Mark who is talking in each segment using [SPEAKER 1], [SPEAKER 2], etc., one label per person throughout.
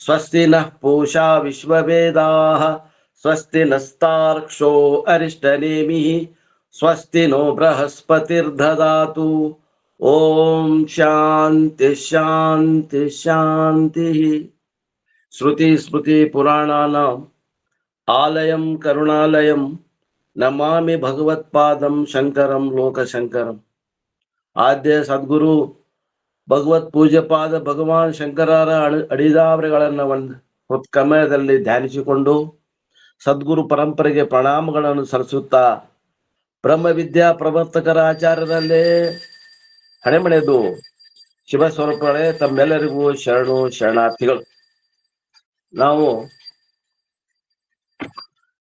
[SPEAKER 1] ಸ್ವಸ್ತಿ ನಃ ಪೂಷಾ ವಿಶ್ವವೇದಾಃ ಸ್ವಸ್ತಿ ನಸ್ತಾರ್ಕ್ಷ್ಯೋ ಅರಿಷ್ಟನೇಮಿಃ ಸ್ವಸ್ತಿ no ಬೃಹಸ್ಪತಿರ್ದದಾತು. ಓಂ ಶಾಂತಿ ಶಾಂತಿ ಶಾಂತಿ. ಶ್ರುತಿ ಸ್ಮೃತಿ ಪುರಾಣಾನಾಂ ಆಲಯಂ ಕರುಣಾಲಯಂ ನಮಾಮಿ ಭಗವತ್ಪಾದಂ ಶಂಕರಂ ಲೋಕಶಂಕರಂ. ಆದ್ಯ ಸದ್ಗುರು ಭಗವತ್ ಪೂಜ್ಯಪಾದ ಭಗವಾನ್ ಶಂಕರರ ಅಡಿದಾವರೆಗಳನ್ನು ಹೃತ್ಕಮಲದಲ್ಲಿ ಧ್ಯಾನಿಸಿಕೊಂಡು ಸದ್ಗುರು ಪರಂಪರೆಗೆ ಪ್ರಣಾಮಗಳನ್ನು ಸಲ್ಲಿಸುತ್ತಾ ಬ್ರಹ್ಮವಿದ್ಯಾ ಪ್ರವರ್ತಕರ ಆಚಾರ್ಯರಲ್ಲೇ ಹಣೆಮಣೆದು ಶಿವಸ್ವರೂಪಗಳೇ ತಮ್ಮೆಲ್ಲರಿಗೂ ಶರಣು ಶರಣಾರ್ಥಿಗಳು. ನಾವು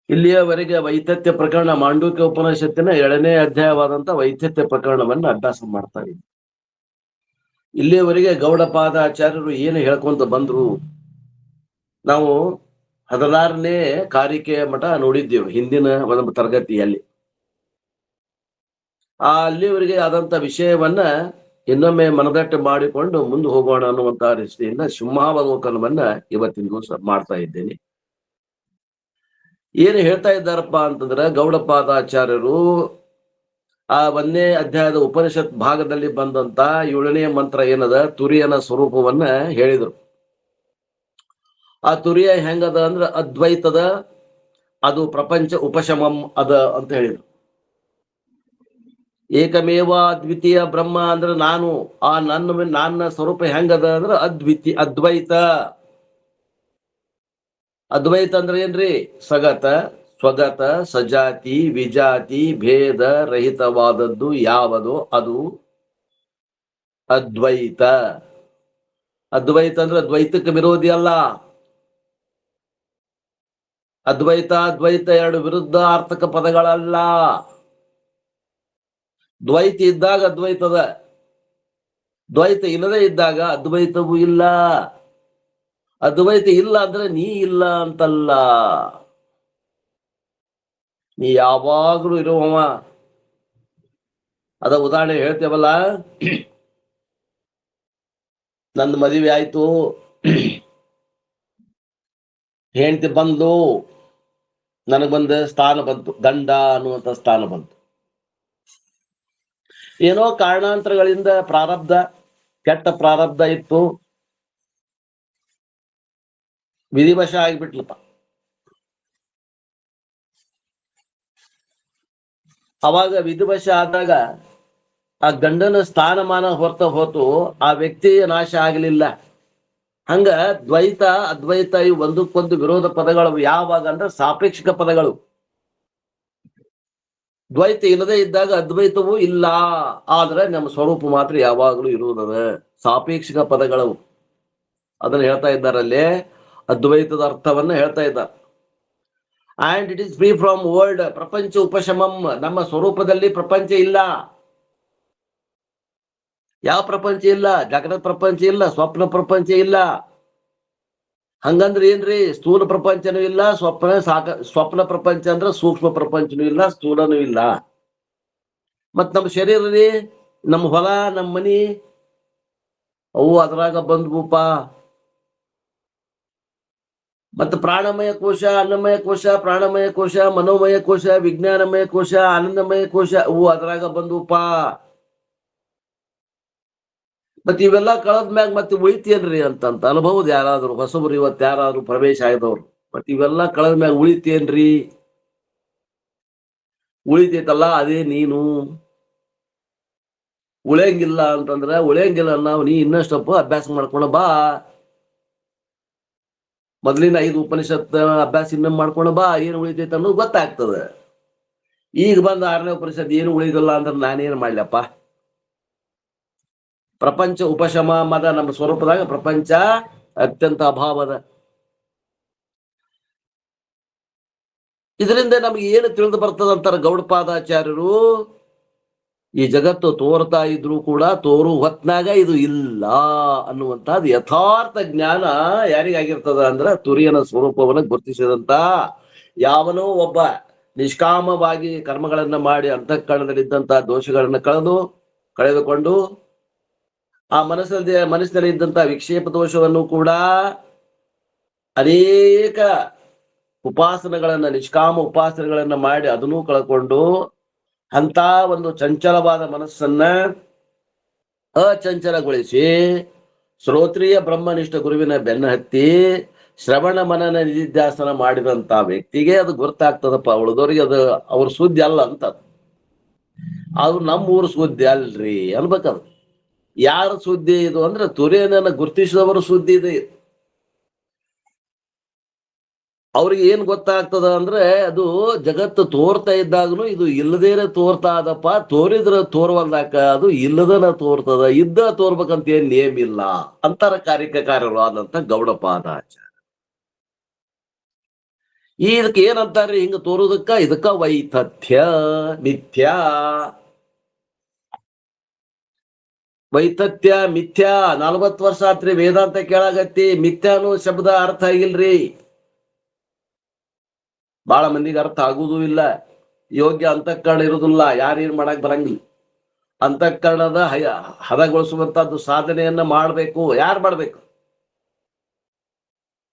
[SPEAKER 1] ಇಲ್ಲಿಯವರೆಗೆ ವೈತಥ್ಯ ಪ್ರಕರಣ ಮಾಂಡೂಕ್ಯ ಉಪನಿಷತ್ತಿನ 7ನೇ ಅಧ್ಯಾಯವಾದಂತ ವೈತಥ್ಯ ಪ್ರಕರಣವನ್ನು ಅಭ್ಯಾಸ ಮಾಡ್ತಾ ಇದ್ವಿ. ಇಲ್ಲಿಯವರೆಗೆ ಗೌಡಪಾದಾಚಾರ್ಯರು ಏನು ಹೇಳ್ಕೊಂತ ಬಂದ್ರು, ನಾವು 16ನೇ ಕಾರಿಕೆಯ ಮಠ ನೋಡಿದ್ದೇವೆ ಹಿಂದಿನ ಒಂದು ತರಗತಿಯಲ್ಲಿ. ಅಲ್ಲಿವರೆಗೆ ಆದಂತ ವಿಷಯವನ್ನ ಇನ್ನೊಮ್ಮೆ ಮನದಟ್ಟು ಮಾಡಿಕೊಂಡು ಮುಂದೆ ಹೋಗೋಣ ಅನ್ನುವಂತಹ ದೃಷ್ಟಿಯಿಂದ ಸಿಂಹಾವಲೋಕನವನ್ನ ಇವತ್ತಿನ ದಿವಸ ಮಾಡ್ತಾ ಇದ್ದೇನೆ. ಏನು ಹೇಳ್ತಾ ಇದ್ದಾರಪ್ಪ ಅಂತಂದ್ರೆ, ಗೌಡಪಾದಾಚಾರ್ಯರು ಆ 1ನೇ ಅಧ್ಯಾಯದ ಉಪನಿಷತ್ ಭಾಗದಲ್ಲಿ ಬಂದಂತ 7ನೇ ಮಂತ್ರ ಏನದ ತುರಿಯನ ಸ್ವರೂಪವನ್ನ ಹೇಳಿದರು. ಆ ತುರಿಯ ಹೆಂಗದ ಅಂದ್ರೆ ಅದ್ವೈತದ, ಅದು ಪ್ರಪಂಚ ಉಪಶಮಂ ಅದ ಅಂತ ಹೇಳಿದ್ರು. ಏಕಮೇವ ಅದ್ವಿತೀಯ ಬ್ರಹ್ಮ ಅಂದ್ರೆ ನಾನು, ಆ ನನ್ನ ಸ್ವರೂಪ ಹೆಂಗದ ಅಂದ್ರೆ ಅದ್ವೈತ. ಅದ್ವೈತ ಅಂದ್ರೆ ಏನ್ರಿ? ಸಗತ, ಸ್ವಗತ, ಸಜಾತಿ, ವಿಜಾತಿ, ಭೇದ ರಹಿತವಾದದ್ದು ಯಾವುದು ಅದು ಅದ್ವೈತ. ಅದ್ವೈತ ಅಂದ್ರೆ ದ್ವೈತಕ್ಕೆ ವಿರೋಧಿ ಅಲ್ಲ. ಅದ್ವೈತ ಅದ್ವೈತ ಎರಡು ವಿರುದ್ಧ ಅರ್ಥಕ ಪದಗಳಲ್ಲ. ದ್ವೈತ ಇದ್ದಾಗ ಅದ್ವೈತದ, ದ್ವೈತ ಇಲ್ಲದೆ ಇದ್ದಾಗ ಅದ್ವೈತವೂ ಇಲ್ಲ. ಅದ್ವೈತ ಇಲ್ಲ ಅಂದ್ರೆ ನೀ ಇಲ್ಲ ಅಂತಲ್ಲ, ನೀ ಯಾವಾಗ್ಲೂ ಇರುವವ. ಅದ ಉದಾಹರಣೆ ಹೇಳ್ತೇವಲ್ಲ, ನಂದು ಮದುವೆ ಆಯ್ತು, ಹೆಂಡತಿ ಬಂದು, ನನಗೊಂದು ಸ್ಥಾನ ಬಂತು, ಗಂಡ ಅನ್ನುವಂಥ ಸ್ಥಾನ ಬಂತು. ಏನೋ ಕಾರಣಾಂತರಗಳಿಂದ ಪ್ರಾರಬ್ಧ, ಕೆಟ್ಟ ಪ್ರಾರಬ್ಧ ಇತ್ತು, ವಿಧಿವಶ ಆಗಿಬಿಟ್ಲಪ್ಪ. ಅವಾಗ ವಿಧಿವಶ ಆದಾಗ ಆ ಗಂಡನ ಸ್ಥಾನಮಾನ ಹೋತು, ಆ ವ್ಯಕ್ತಿಯ ನಾಶ ಆಗಲಿಲ್ಲ. ಹಂಗ ದ್ವೈತ ಅದ್ವೈತ ಇವು ಒಂದಕ್ಕೊಂದು ವಿರೋಧ ಪದಗಳು. ಯಾವಾಗ ಅಂದ್ರೆ ಸಾಪೇಕ್ಷಿಕ ಪದಗಳು. ದ್ವೈತ ಇಲ್ಲದೆ ಇದ್ದಾಗ ಅದ್ವೈತವೂ ಇಲ್ಲ, ಆದ್ರೆ ನಮ್ಮ ಸ್ವರೂಪ ಮಾತ್ರ ಯಾವಾಗಲೂ ಇರುವುದದ. ಸಾಪೇಕ್ಷಿಕ ಪದಗಳು ಅದನ್ನ ಹೇಳ್ತಾ ಇದ್ದಾರಲ್ಲೇ, ಅದ್ವೈತದ ಅರ್ಥವನ್ನ ಹೇಳ್ತಾ ಇದ್ದಾರೆ. And it is free from world, ಪ್ರಪಂಚ ಉಪಶಮಂ. ನಮ್ಮ ಸ್ವರೂಪದಲ್ಲಿ ಪ್ರಪಂಚ ಇಲ್ಲ. ಯಾವ ಪ್ರಪಂಚ ಇಲ್ಲ? ಜಗತ್ ಪ್ರಪಂಚ ಇಲ್ಲ, ಸ್ವಪ್ನ ಪ್ರಪಂಚ ಇಲ್ಲ. ಹಂಗಂದ್ರೆ ಏನ್ರಿ? ಸ್ಥೂಲ ಪ್ರಪಂಚನೂ ಇಲ್ಲ, ಸ್ವಪ್ನ ಪ್ರಪಂಚ ಅಂದ್ರೆ ಸೂಕ್ಷ್ಮ ಪ್ರಪಂಚನೂ ಇಲ್ಲ, ಸ್ಥೂಲನೂ ಇಲ್ಲ. ಮತ್ ನಮ್ಮ ಶರೀರ ರೀ, ನಮ್ಮ ಹೊಲ, ನಮ್ಮ ಮನಿ, ಅವು ಅದ್ರಾಗ ಬಂದ್ವೂಪ. ಮತ್ತು ಪ್ರಾಣಮಯ ಕೋಶ, ಅನ್ನಮಯ ಕೋಶ, ಪ್ರಾಣಮಯ ಕೋಶ, ಮನೋಮಯ ಕೋಶ, ವಿಜ್ಞಾನಮಯ ಕೋಶ, ಆನಂದಮಯ ಕೋಶ, ಅವು ಅದ್ರಾಗ ಬಂದ್ವೂಪ. ಮತ್ ಇವೆಲ್ಲ ಕಳೆದ್ಮ್ಯಾಗ ಮತ್ತೆ ಉಳಿತೇನ್ರಿ ಅಂತ ಅನ್ಬಹುದು ಯಾರಾದ್ರು ಹೊಸಬ್ರು, ಇವತ್ತು ಯಾರಾದ್ರು ಪ್ರವೇಶ ಆಗಿದವ್ರು. ಮತ್ ಇವೆಲ್ಲ ಕಳೆದ್ಮ್ಯಾಗ ಉಳಿತೇನ್ರಿ? ಉಳಿತೈತಲ್ಲ, ಅದೇ ನೀನು. ಉಳಿಯಂಗಿಲ್ಲ ಅಂತಂದ್ರ ಉಳಿಯಂಗಿಲ್ಲ. ನಾವು ನೀ ಇನ್ನಷ್ಟಪ್ಪ ಅಭ್ಯಾಸ ಮಾಡ್ಕೊಂಡ ಬಾ. ಮೊದಲಿನ 5 ಉಪನಿಷತ್ ಅಭ್ಯಾಸ ಇನ್ನೊಮ್ಮೆ ಮಾಡ್ಕೊಂಡ ಬಾ, ಏನು ಉಳಿತೈತೆ ಅನ್ನೋದು ಗೊತ್ತಾಗ್ತದೆ. ಈಗ ಬಂದ 6ನೇ ಉಪನಿಷತ್ ಏನು ಉಳಿದಿಲ್ಲ ಅಂದ್ರೆ ನಾನೇನ್ ಮಾಡ್ಲಪ್ಪ? ಪ್ರಪಂಚ ಉಪಶಮ ಮದ. ನಮ್ಮ ಸ್ವರೂಪದಾಗ ಪ್ರಪಂಚ ಅತ್ಯಂತ ಅಭಾವದ. ಇದರಿಂದ ನಮ್ಗೆ ಏನು ತಿಳಿದು ಬರ್ತದಂತಾರ ಗೌಡಪಾದಾಚಾರ್ಯರು. ಈ ಜಗತ್ತು ತೋರ್ತಾ ಇದ್ರು ಕೂಡ ತೋರು ಹೊತ್ನಾಗ ಇದು ಇಲ್ಲ ಅನ್ನುವಂಥದ್ದು ಯಥಾರ್ಥ ಜ್ಞಾನ ಯಾರಿಗಾಗಿರ್ತದ ಅಂದ್ರೆ ತುರಿಯನ ಸ್ವರೂಪವನ್ನು ಗುರುತಿಸಿದಂತ ಯಾವನೋ ಒಬ್ಬ ನಿಷ್ಕಾಮವಾಗಿ ಕರ್ಮಗಳನ್ನ ಮಾಡಿ ಅಂತಃಕರಣದಲ್ಲಿದ್ದಂತಹ ದೋಷಗಳನ್ನ ಕಳೆದುಕೊಂಡು ಆ ಮನಸ್ಸಿನಲ್ಲಿ ಇದ್ದಂತ ವಿಕ್ಷೇಪ ದೋಷವನ್ನು ಕೂಡ ಅನೇಕ ಉಪಾಸನೆಗಳನ್ನ, ನಿಷ್ಕಾಮ ಉಪಾಸನೆಗಳನ್ನ ಮಾಡಿ ಅದನ್ನೂ ಕಳ್ಕೊಂಡು ಅಂತ ಒಂದು ಚಂಚಲವಾದ ಮನಸ್ಸನ್ನ ಅಚಂಚಲಗೊಳಿಸಿ ಶ್ರೋತ್ರಿಯ ಬ್ರಹ್ಮನಿಷ್ಠ ಗುರುವಿನ ಬೆನ್ನ ಹತ್ತಿ ಶ್ರವಣ ಮನನ ನಿಧಿಧ್ಯಾಸನ ಮಾಡಿದಂತ ವ್ಯಕ್ತಿಗೆ ಅದು ಗೊತ್ತಾಗ್ತದಪ್ಪ. ಉಳಿದವ್ರಿಗೆ ಅದು ಅವ್ರ ಸುದ್ದಿ ಅಲ್ಲ ಅಂತ. ಅದು ನಮ್ಮೂರು ಸುದ್ದಿ ಅಲ್ರಿ ಅನ್ಬೇಕದು. ಯಾರ ಸುದ್ದಿ ಇದು ಅಂದ್ರೆ ತುರಿಯನನ್ನ ಗುರುತಿಸಿದವರ ಸುದ್ದಿ ಇದೆ. ಅವ್ರಿಗೆ ಏನ್ ಗೊತ್ತಾಗ್ತದ ಅಂದ್ರೆ ಅದು ಜಗತ್ತು ತೋರ್ತಾ ಇದ್ದಾಗನು ಇದು ಇಲ್ಲದೇನೆ ತೋರ್ತಾ ಅದಪ್ಪ, ತೋರಿದ್ರ ತೋರ್ವಲ್ದಾಕ ಅದು ಇಲ್ಲದನ ತೋರ್ತದ, ಇದ್ದ ತೋರ್ಬೇಕಂತ ಏನ್ ನೇಮ್ ಇಲ್ಲ ಅಂತಾರ ಕಾರ್ಯಕಾರರು ಆದಂತ ಗೌಡಪಾದಾಚಾರ್ಯ. ಇದಕ್ಕೆ ಏನಂತಾರ್ರಿ ಹಿಂಗ ತೋರುದಕ್ಕ? ಇದಕ್ಕ ವೈತಥ್ಯ, ಮಿಥ್ಯಾ. ವೈತಥ್ಯ ಮಿಥ್ಯಾ 40 ವರ್ಷ ಆತ್ರಿ ವೇದಾಂತ ಕೇಳಾಗತ್ತಿ. ಮಿಥ್ಯಾನು ಶಬ್ದ ಅರ್ಥ ಆಗಿಲ್ರಿ. ಬಹಳ ಮಂದಿಗೆ ಅರ್ಥ ಆಗುವುದೂ ಇಲ್ಲ. ಯೋಗ್ಯ ಅಂತಃಕರಣ ಇರುವುದಿಲ್ಲ, ಯಾರೇನ್ ಮಾಡಕ್ ಬರಂಗಿಲ್ಲ. ಅಂತಃಕರಣದ ಹದಗೊಳಿಸುವಂತದ್ದು ಸಾಧನೆಯನ್ನ ಮಾಡ್ಬೇಕು. ಯಾರು ಮಾಡ್ಬೇಕು?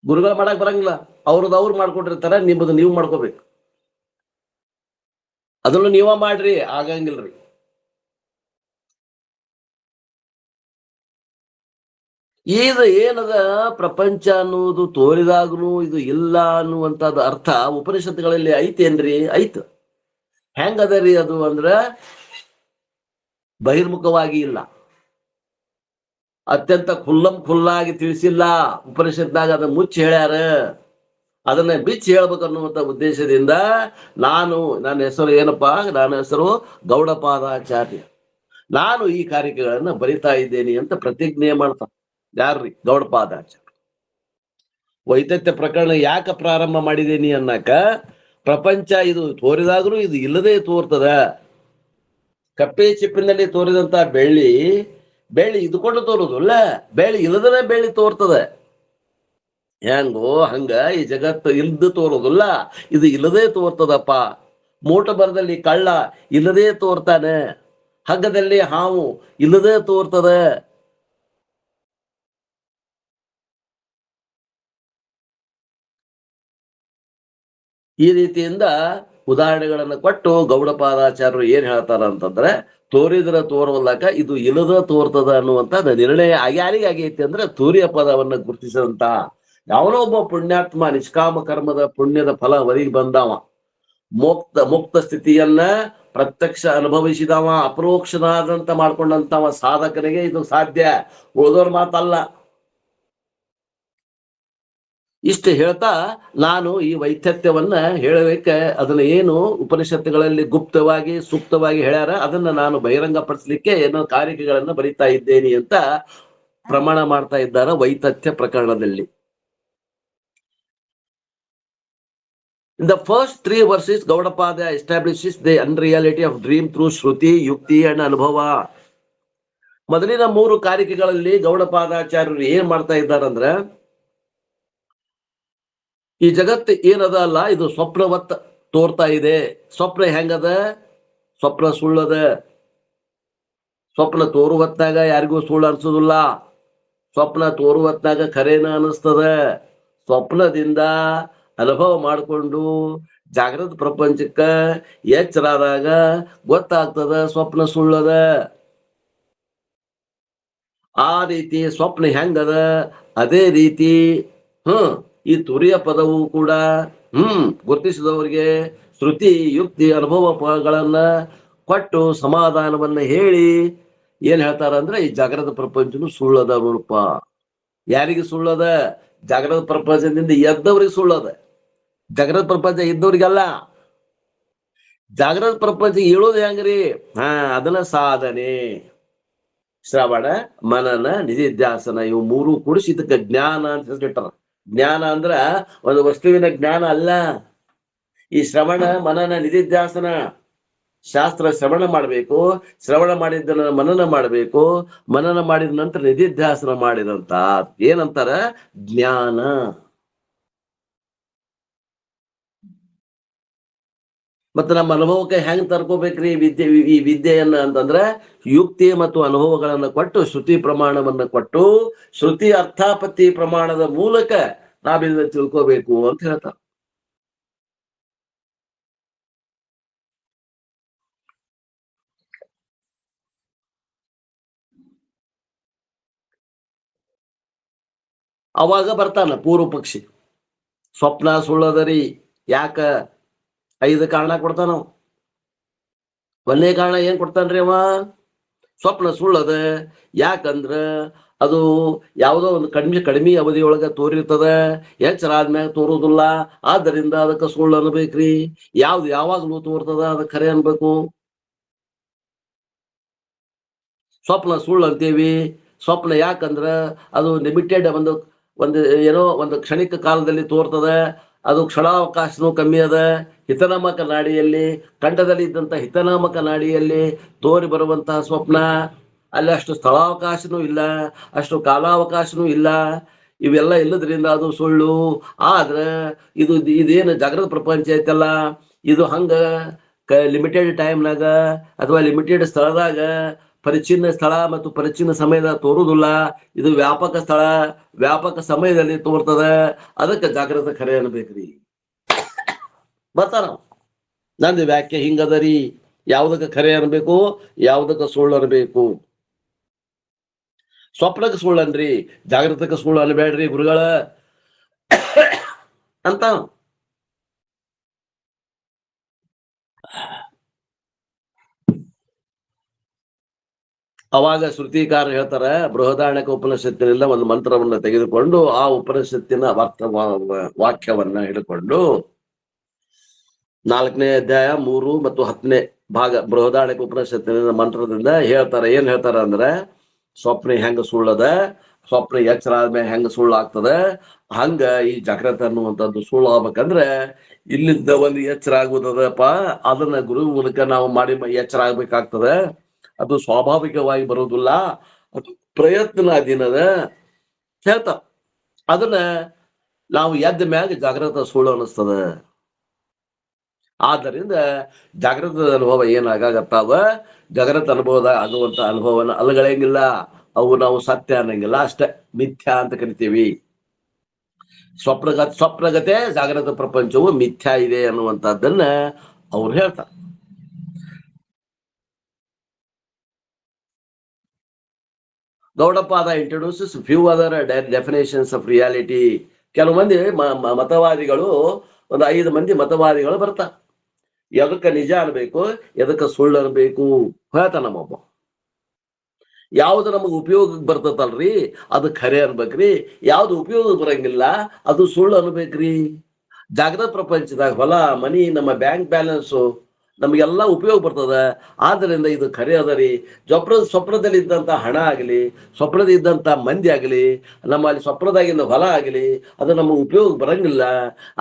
[SPEAKER 1] ಗುರುಗಳು ಮಾಡಕ್ ಬರಂಗಿಲ್ಲ. ಅವ್ರದ್ದು ಅವ್ರು ಮಾಡ್ಕೊಂಡಿರ್ತಾರ, ನಿಮ್ಮದು ನೀವು ಮಾಡ್ಕೋಬೇಕು. ಅದನ್ನು ನೀವ ಮಾಡ್ರಿ, ಆಗಂಗಿಲ್ರಿ. ಇದು ಏನದ ಪ್ರಪಂಚ ಅನ್ನುವುದು ತೋರಿದಾಗನು ಇದು ಇಲ್ಲ ಅನ್ನುವಂಥದ್ದು ಅರ್ಥ ಉಪನಿಷತ್ತುಗಳಲ್ಲಿ ಐತೇನ್ರಿ? ಐತ್. ಹೆಂಗದರಿ ಅದು ಅಂದ್ರ ಬಹಿರ್ಮುಖವಾಗಿ ಇಲ್ಲ, ಅತ್ಯಂತ ಖುಲ್ಲಾಗಿ ತಿಳಿಸಿಲ್ಲ. ಉಪನಿಷತ್ನಾಗ ಅದನ್ನ ಮುಚ್ಚಿ ಹೇಳ್ಯಾರ. ಅದನ್ನ ಬಿಚ್ಚಿ ಹೇಳ್ಬೇಕು ಅನ್ನುವಂಥ ಉದ್ದೇಶದಿಂದ ನನ್ನ ಹೆಸರು ಏನಪ್ಪಾ? ನನ್ನ ಹೆಸರು ಗೌಡಪಾದಾಚಾರ್ಯ. ನಾನು ಈ ಕಾರ್ಯಗಳನ್ನು ಬರಿತಾ ಇದ್ದೇನೆ ಅಂತ ಪ್ರತಿಜ್ಞೆ ಮಾಡ್ತಾನೆ. ಯಾರ್ರಿ? ಗೌಡಪಾದಾಚಾರ್ಯ. ವೈತಥ್ಯ ಪ್ರಕರಣ ಯಾಕೆ ಪ್ರಾರಂಭ ಮಾಡಿದ್ದೇನಿ ಅನ್ನಕ, ಪ್ರಪಂಚ ಇದು ತೋರಿದಾಗನು ಇದು ಇಲ್ಲದೆ ತೋರ್ತದ. ಕಪ್ಪೆ ಚಿಪ್ಪಿನಲ್ಲಿ ತೋರಿದಂತ ಬೆಳ್ಳಿ ಇದ್ಕೊಂಡು ತೋರುದಿಲ್ಲ, ಬೆಳ್ಳಿ ಇಲ್ಲದನೆ ಬೆಳ್ಳಿ ತೋರ್ತದ. ಹೆಂಗೋ ಹಂಗ ಈ ಜಗತ್ತು ಇಲ್ದು ತೋರುದಿಲ್ಲ, ಇದು ಇಲ್ಲದೆ ತೋರ್ತದಪ್ಪ. ಮೋಟ ಬರದಲ್ಲಿ ಕಳ್ಳ ಇಲ್ಲದೆ ತೋರ್ತಾನೆ, ಹಗ್ಗದಲ್ಲಿ ಹಾವು ಇಲ್ಲದೆ ತೋರ್ತದ. ಈ ರೀತಿಯಿಂದ ಉದಾಹರಣೆಗಳನ್ನು ಕೊಟ್ಟು ಗೌಡಪಾದಾಚಾರ್ಯರು ಏನ್ ಹೇಳ್ತಾರ ಅಂತಂದ್ರೆ, ತೋರಿದ್ರ ತೋರವಲ್ಲಕ ಇದು ಇಲ್ಲದ ತೋರ್ತದ ಅನ್ನುವಂತ ನಿರ್ಣಯ ಯಾರಿಗಾಗೈತಿ ಅಂದ್ರೆ, ತೂರ್ಯ ಪದವನ್ನ ಗುರುತಿಸಿದಂತ ಯಾವನೋ ಒಬ್ಬ ಪುಣ್ಯಾತ್ಮ ನಿಷ್ಕಾಮ ಕರ್ಮದ ಪುಣ್ಯದ ಫಲ ಒದಗಿ ಬಂದವ, ಮುಕ್ತ ಸ್ಥಿತಿಯನ್ನ ಪ್ರತ್ಯಕ್ಷ ಅನುಭವಿಸಿದವ, ಅಪರೋಕ್ಷನಾದಂತ ಮಾಡ್ಕೊಂಡಂತವ ಸಾಧಕನಿಗೆ ಇದು ಸಾಧ್ಯ, ಉಳಿದವ್ರ ಮಾತಲ್ಲ. ಇಷ್ಟು ಹೇಳ್ತಾ ನಾನು ಈ ವೈತಥ್ಯವನ್ನ ಹೇಳಬೇಕೆ. ಅದನ್ನ ಏನು ಉಪನಿಷತ್ತುಗಳಲ್ಲಿ ಗುಪ್ತವಾಗಿ ಸೂಕ್ತವಾಗಿ ಹೇಳ್ಯಾರ ಅದನ್ನ ನಾನು ಬಹಿರಂಗ ಪಡಿಸ್ಲಿಕ್ಕೆ ಏನೋ ಕಾರ್ಯಗಳನ್ನು ಬರಿತಾ ಇದ್ದೇನೆ ಅಂತ ಪ್ರಮಾಣ ಮಾಡ್ತಾ ಇದ್ದಾರೆ ವೈತಥ್ಯ ಪ್ರಕರಣದಲ್ಲಿ. In the first 3 verses, Gaudapada establishes the unreality of dream through Shruti, Yukti and Anubhava. ಮೊದಲಿನ 3 ಕಾರಿಕೆಗಳಲ್ಲಿ ಗೌಡಪಾದಾಚಾರ್ಯರು ಏನ್ ಮಾಡ್ತಾ ಇದ್ದಾರಂದ್ರ, ಈ ಜಗತ್ತು ಏನದ ಅಲ್ಲ ಇದು ಸ್ವಪ್ನವತ್ ತೋರ್ತಾ ಇದೆ. ಸ್ವಪ್ನ ಹೆಂಗದ? ಸ್ವಪ್ನ ಸುಳ್ಳದ. ಸ್ವಪ್ನ ತೋರುವತ್ನಾಗ ಯಾರಿಗೂ ಸುಳ್ಳು ಅನ್ಸೋದಿಲ್ಲ. ಸ್ವಪ್ನ ತೋರುವತ್ನಾಗ ಖರೇನ ಅನಿಸ್ತದ. ಸ್ವಪ್ನದಿಂದ ಅನುಭವ ಮಾಡಿಕೊಂಡು ಜಾಗೃತ ಪ್ರಪಂಚಕ್ಕ ಎಚ್ಚರಾದಾಗ ಗೊತ್ತಾಗ್ತದ ಸ್ವಪ್ನ ಸುಳ್ಳದ. ಆ ರೀತಿ ಸ್ವಪ್ನ ಹೆಂಗದ ಅದೇ ರೀತಿ ಈ ತುರಿಯ ಪದವು ಕೂಡ ಗುರುತಿಸಿದವರಿಗೆ ಶ್ರುತಿ ಯುಕ್ತಿ ಅನುಭವಗಳನ್ನ ಕೊಟ್ಟು ಸಮಾಧಾನವನ್ನ ಹೇಳಿ ಏನ್ ಹೇಳ್ತಾರ ಅಂದ್ರೆ, ಈ ಜಾಗೃತ ಪ್ರಪಂಚನು ಸುಳ್ಳದ ರೂಪ. ಯಾರಿಗೆ ಸುಳ್ಳದ? ಜಾಗೃತ ಪ್ರಪಂಚದಿಂದ ಎದ್ದವ್ರಿಗೆ ಸುಳ್ಳದ. ಜಾಗೃತ ಪ್ರಪಂಚ ಇದ್ದವ್ರಿಗಲ್ಲ. ಜಾಗೃತ ಪ್ರಪಂಚ ಹೇಳೋದು ಹೆಂಗ್ರಿ? ಅದನ್ನ ಸಾಧನೆ, ಶ್ರವಣ ಮನನ ನಿಧಿಧ್ಯಾಸನ ಇವು 3 ಕೂಡಿಸಿ ಇದಕ್ಕೆ ಜ್ಞಾನ ಅಂತ ಹೆಸರಿಟ್ಟಾರ. ಜ್ಞಾನ ಅಂದ್ರ ಒಂದು ವಸ್ತುವಿನ ಜ್ಞಾನ ಅಲ್ಲ. ಈ ಶ್ರವಣ ಮನನ ನಿಧಿಧ್ಯಾಸನ, ಶಾಸ್ತ್ರ ಶ್ರವಣ ಮಾಡ್ಬೇಕು, ಶ್ರವಣ ಮಾಡಿದ್ದನ್ನ ಮನನ ಮಾಡ್ಬೇಕು, ಮನನ ಮಾಡಿದ ನಂತರ ನಿಧಿಧ್ಯಾಸನ ಮಾಡಿದಂತ ಏನಂತಾರ? ಜ್ಞಾನ. ಮತ್ತೆ ನಮ್ಮ ಅನುಭವಕ್ಕೆ ಹೆಂಗ್ ತರ್ಕೋಬೇಕ್ರಿ ಈ ವಿದ್ಯೆಯನ್ನ ಅಂತಂದ್ರೆ ಯುಕ್ತಿ ಮತ್ತು ಅನುಭವಗಳನ್ನ ಕೊಟ್ಟು ಶ್ರುತಿ ಪ್ರಮಾಣವನ್ನ ಕೊಟ್ಟು ಶ್ರುತಿ ಅರ್ಥಾಪತ್ತಿ ಪ್ರಮಾಣದ ಮೂಲಕ ನಾವಿದನ್ನ ತಿಳ್ಕೋಬೇಕು ಅಂತ ಹೇಳ್ತಾರೆ. ಅವಾಗ ಬರ್ತಾನ ಪೂರ್ವ ಪಕ್ಷಿ, ಸ್ವಪ್ನ ಸುಳ್ಳದರಿ, ಯಾಕ 5 ಕಾರಣ ಕೊಡ್ತಾನ. ಒಂದೇ ಕಾರಣ ಏನ್ ಕೊಡ್ತಾನ್ರಿ ಅವ? ಸ್ವಪ್ನ ಸುಳ್ಳದ, ಯಾಕಂದ್ರ ಅದು ಯಾವುದೋ ಒಂದು ಕಡಿಮೆ ಅವಧಿಯೊಳಗ ತೋರಿರ್ತದ, ಎಚ್ಚರ ಆದ್ಮ್ಯಾಗ ತೋರುದಿಲ್ಲ, ಆದ್ದರಿಂದ ಅದಕ್ಕೆ ಸುಳ್ಳು ಅನ್ಬೇಕ್ರಿ. ಯಾವಾಗ್ಲೂ ತೋರ್ತದ ಅದಕ್ಕೆ ಖರೆ ಅನ್ಬೇಕು. ಸ್ವಪ್ನ ಸುಳ್ಳು ಅಂತೀವಿ. ಸ್ವಪ್ನ ಯಾಕಂದ್ರ ಅದು ಲಿಮಿಟೆಡ್ ಒಂದು ಏನೋ ಒಂದು ಕ್ಷಣಿಕ ಕಾಲದಲ್ಲಿ ತೋರ್ತದ, ಅದು ಕ್ಷಣಾವಕಾಶನೂ ಕಮ್ಮಿ ಅದ. ಹಿತನಾಮಕ ನಾಡಿಯಲ್ಲಿ, ಕಂಠದಲ್ಲಿ ಇದ್ದಂತ ಹಿತನಾಮಕ ನಾಡಿಯಲ್ಲಿ ತೋರಿ ಬರುವಂತಹ ಸ್ವಪ್ನ, ಅಲ್ಲಿ ಅಷ್ಟು ಸ್ಥಳಾವಕಾಶನೂ ಇಲ್ಲ, ಅಷ್ಟು ಕಾಲಾವಕಾಶನೂ ಇಲ್ಲ. ಇವೆಲ್ಲ ಇಲ್ಲದ್ರಿಂದ ಅದು ಸುಳ್ಳು. ಆದ್ರೆ ಇದೇನು ಜಾಗೃತ ಪ್ರಪಂಚ ಐತಲ್ಲ, ಇದು ಹಂಗ ಲಿಮಿಟೆಡ್ ಟೈಮ್ನಾಗ ಅಥವಾ ಲಿಮಿಟೆಡ್ ಸ್ಥಳದಾಗ ಪರಿಚ್ಛಿನ್ನ ಸ್ಥಳ ಮತ್ತು ಪರಿಚ್ಛಿನ್ನ ಸಮಯದಾಗ ತೋರುದಿಲ್ಲ. ಇದು ವ್ಯಾಪಕ ಸ್ಥಳ, ವ್ಯಾಪಕ ಸಮಯದಲ್ಲಿ ತೋರ್ತದ. ಅದಕ್ಕೆ ಜಾಗೃತ ಖರೆ ಅನ್ಬೇಕ್ರಿ. ಬರ್ತಾರ ನಂದು ವ್ಯಾಖ್ಯೆ ಹಿಂಗದರಿ, ಯಾವ್ದಕ್ಕೆ ಖರೆ ಅನ್ಬೇಕು, ಯಾವ್ದಕ್ಕೆ ಸುಳ್ಳು ಅನ್ಬೇಕು. ಸ್ವಪ್ನಕ್ಕೆ ಸುಳ್ಳು ಅನ್ರಿ, ಜಾಗೃತಕ್ಕೆ ಸುಳ್ಳು ಅನ್ಬೇಡ್ರಿ ಗುರುಗಳ ಅಂತ. ಅವಾಗ ಶ್ರುತಿಕಾರ ಹೇಳ್ತಾರ, ಬೃಹದಾರಣ್ಯಕ ಉಪನಿಷತ್ತಿನಿಂದ ಒಂದು ಮಂತ್ರವನ್ನ ತೆಗೆದುಕೊಂಡು ಆ ಉಪನಿಷತ್ತಿನ ವಾಕ್ಯವನ್ನ ಹಿಡ್ಕೊಂಡು 4ನೇ ಅಧ್ಯಾಯ 3 ಮತ್ತು 10ನೇ ಭಾಗ ಬೃಹದಾರಣ್ಯಕ ಉಪನಿಷತ್ತಿನ ಮಂತ್ರದಿಂದ ಹೇಳ್ತಾರ. ಏನ್ ಹೇಳ್ತಾರ ಅಂದ್ರೆ, ಸ್ವಪ್ನ ಹೆಂಗ ಸುಳ್ಳದ, ಸ್ವಪ್ನ ಎಚ್ಚರ ಆದ್ಮೇಲೆ ಹೆಂಗ ಸುಳ್ಳು ಆಗ್ತದ, ಹಂಗ ಈ ಜಾಗೃತ ಅನ್ನುವಂಥದ್ದು ಸುಳ್ಳು ಆಗ್ಬೇಕಂದ್ರೆ ಇಲ್ಲಿದ್ದ ಒಂದು ಎಚ್ಚರ ಆಗುವುದಪ್ಪ, ಅದನ್ನ ಗುರು ಮೂಲಕ ನಾವು ಮಾಡಿ ಎಚ್ಚರ ಆಗ್ಬೇಕಾಗ್ತದ. ಅದು ಸ್ವಾಭಾವಿಕವಾಗಿ ಬರುವುದಿಲ್ಲ, ಅದು ಪ್ರಯತ್ನ ಅಧೀನದ ಹೇಳ್ತಾರ. ಅದನ್ನ ನಾವು ಎದ್ದ ಮ್ಯಾಗ ಜಾಗೃತ ಸುಳ್ಳು ಅನಿಸ್ತದ. ಆದ್ದರಿಂದ ಜಾಗೃತದ ಅನುಭವ ಏನಾಗತ್ತಾವ, ಜಾಗೃತ ಅನುಭವದಾಗ ಆಗುವಂತ ಅನುಭವನ ಅಲ್ಗಳಂಗಿಲ್ಲ, ಅವು ನಾವು ಸತ್ಯ ಅನ್ನಂಗಿಲ್ಲ, ಅಷ್ಟೇ ಮಿಥ್ಯಾ ಅಂತ ಕರಿತೀವಿ. ಸ್ವಪ್ನಗತೆ ಜಾಗೃತ ಪ್ರಪಂಚವು ಮಿಥ್ಯಾ ಇದೆ ಅನ್ನುವಂಥದ್ದನ್ನ ಅವ್ರು ಹೇಳ್ತಾರೆ. Gaudapada introduces few other definitions of reality. ಕೆಲವು ಮಂದಿ ಮತವಾದಿಗಳು, ಒಂದು 5 ಮಂದಿ ಮತವಾದಿಗಳು ಬರ್ತಾರೆ. ಎದಕ್ಕೆ ನಿಜ ಅನ್ಬೇಕು, ಎದಕ್ಕೆ ಸುಳ್ಳು ಅನ್ಬೇಕು ಹೇಳ್ತಾನ ನಮ್ಮೊಬ್ಬ. ಯಾವ್ದು ನಮಗ್ ಉಪಯೋಗಕ್ಕೆ ಬರ್ತದಲ್ರಿ ಅದು ಖರೆ ಅನ್ಬೇಕ್ರಿ, ಯಾವ್ದು ಉಪಯೋಗ ಬರಂಗಿಲ್ಲ ಅದು ಸುಳ್ಳು ಅನ್ಬೇಕ್ರಿ. ಜಾಗೃತ ಪ್ರಪಂಚದಾಗ ಹೊಲ ಮನಿ ನಮ್ಮ ಬ್ಯಾಂಕ್ ಬ್ಯಾಲೆನ್ಸು ನಮಗೆಲ್ಲ ಉಪಯೋಗ ಬರ್ತದ. ಆದ್ದರಿಂದ ಇದು ಖರೆ ಅದ ರೀ. ಸ್ವಪ್ನದಲ್ಲಿ ಇದ್ದಂತ ಹಣ ಆಗಲಿ, ಸ್ವಪ್ನದ ಇದ್ದಂತ ಮಂದಿ ಆಗಲಿ, ನಮ್ಮಲ್ಲಿ ಸ್ವಪ್ನದಾಗಿಂದ ಹೊಲ ಆಗಲಿ, ಅದು ನಮಗೆ ಉಪಯೋಗ ಬರಂಗಿಲ್ಲ.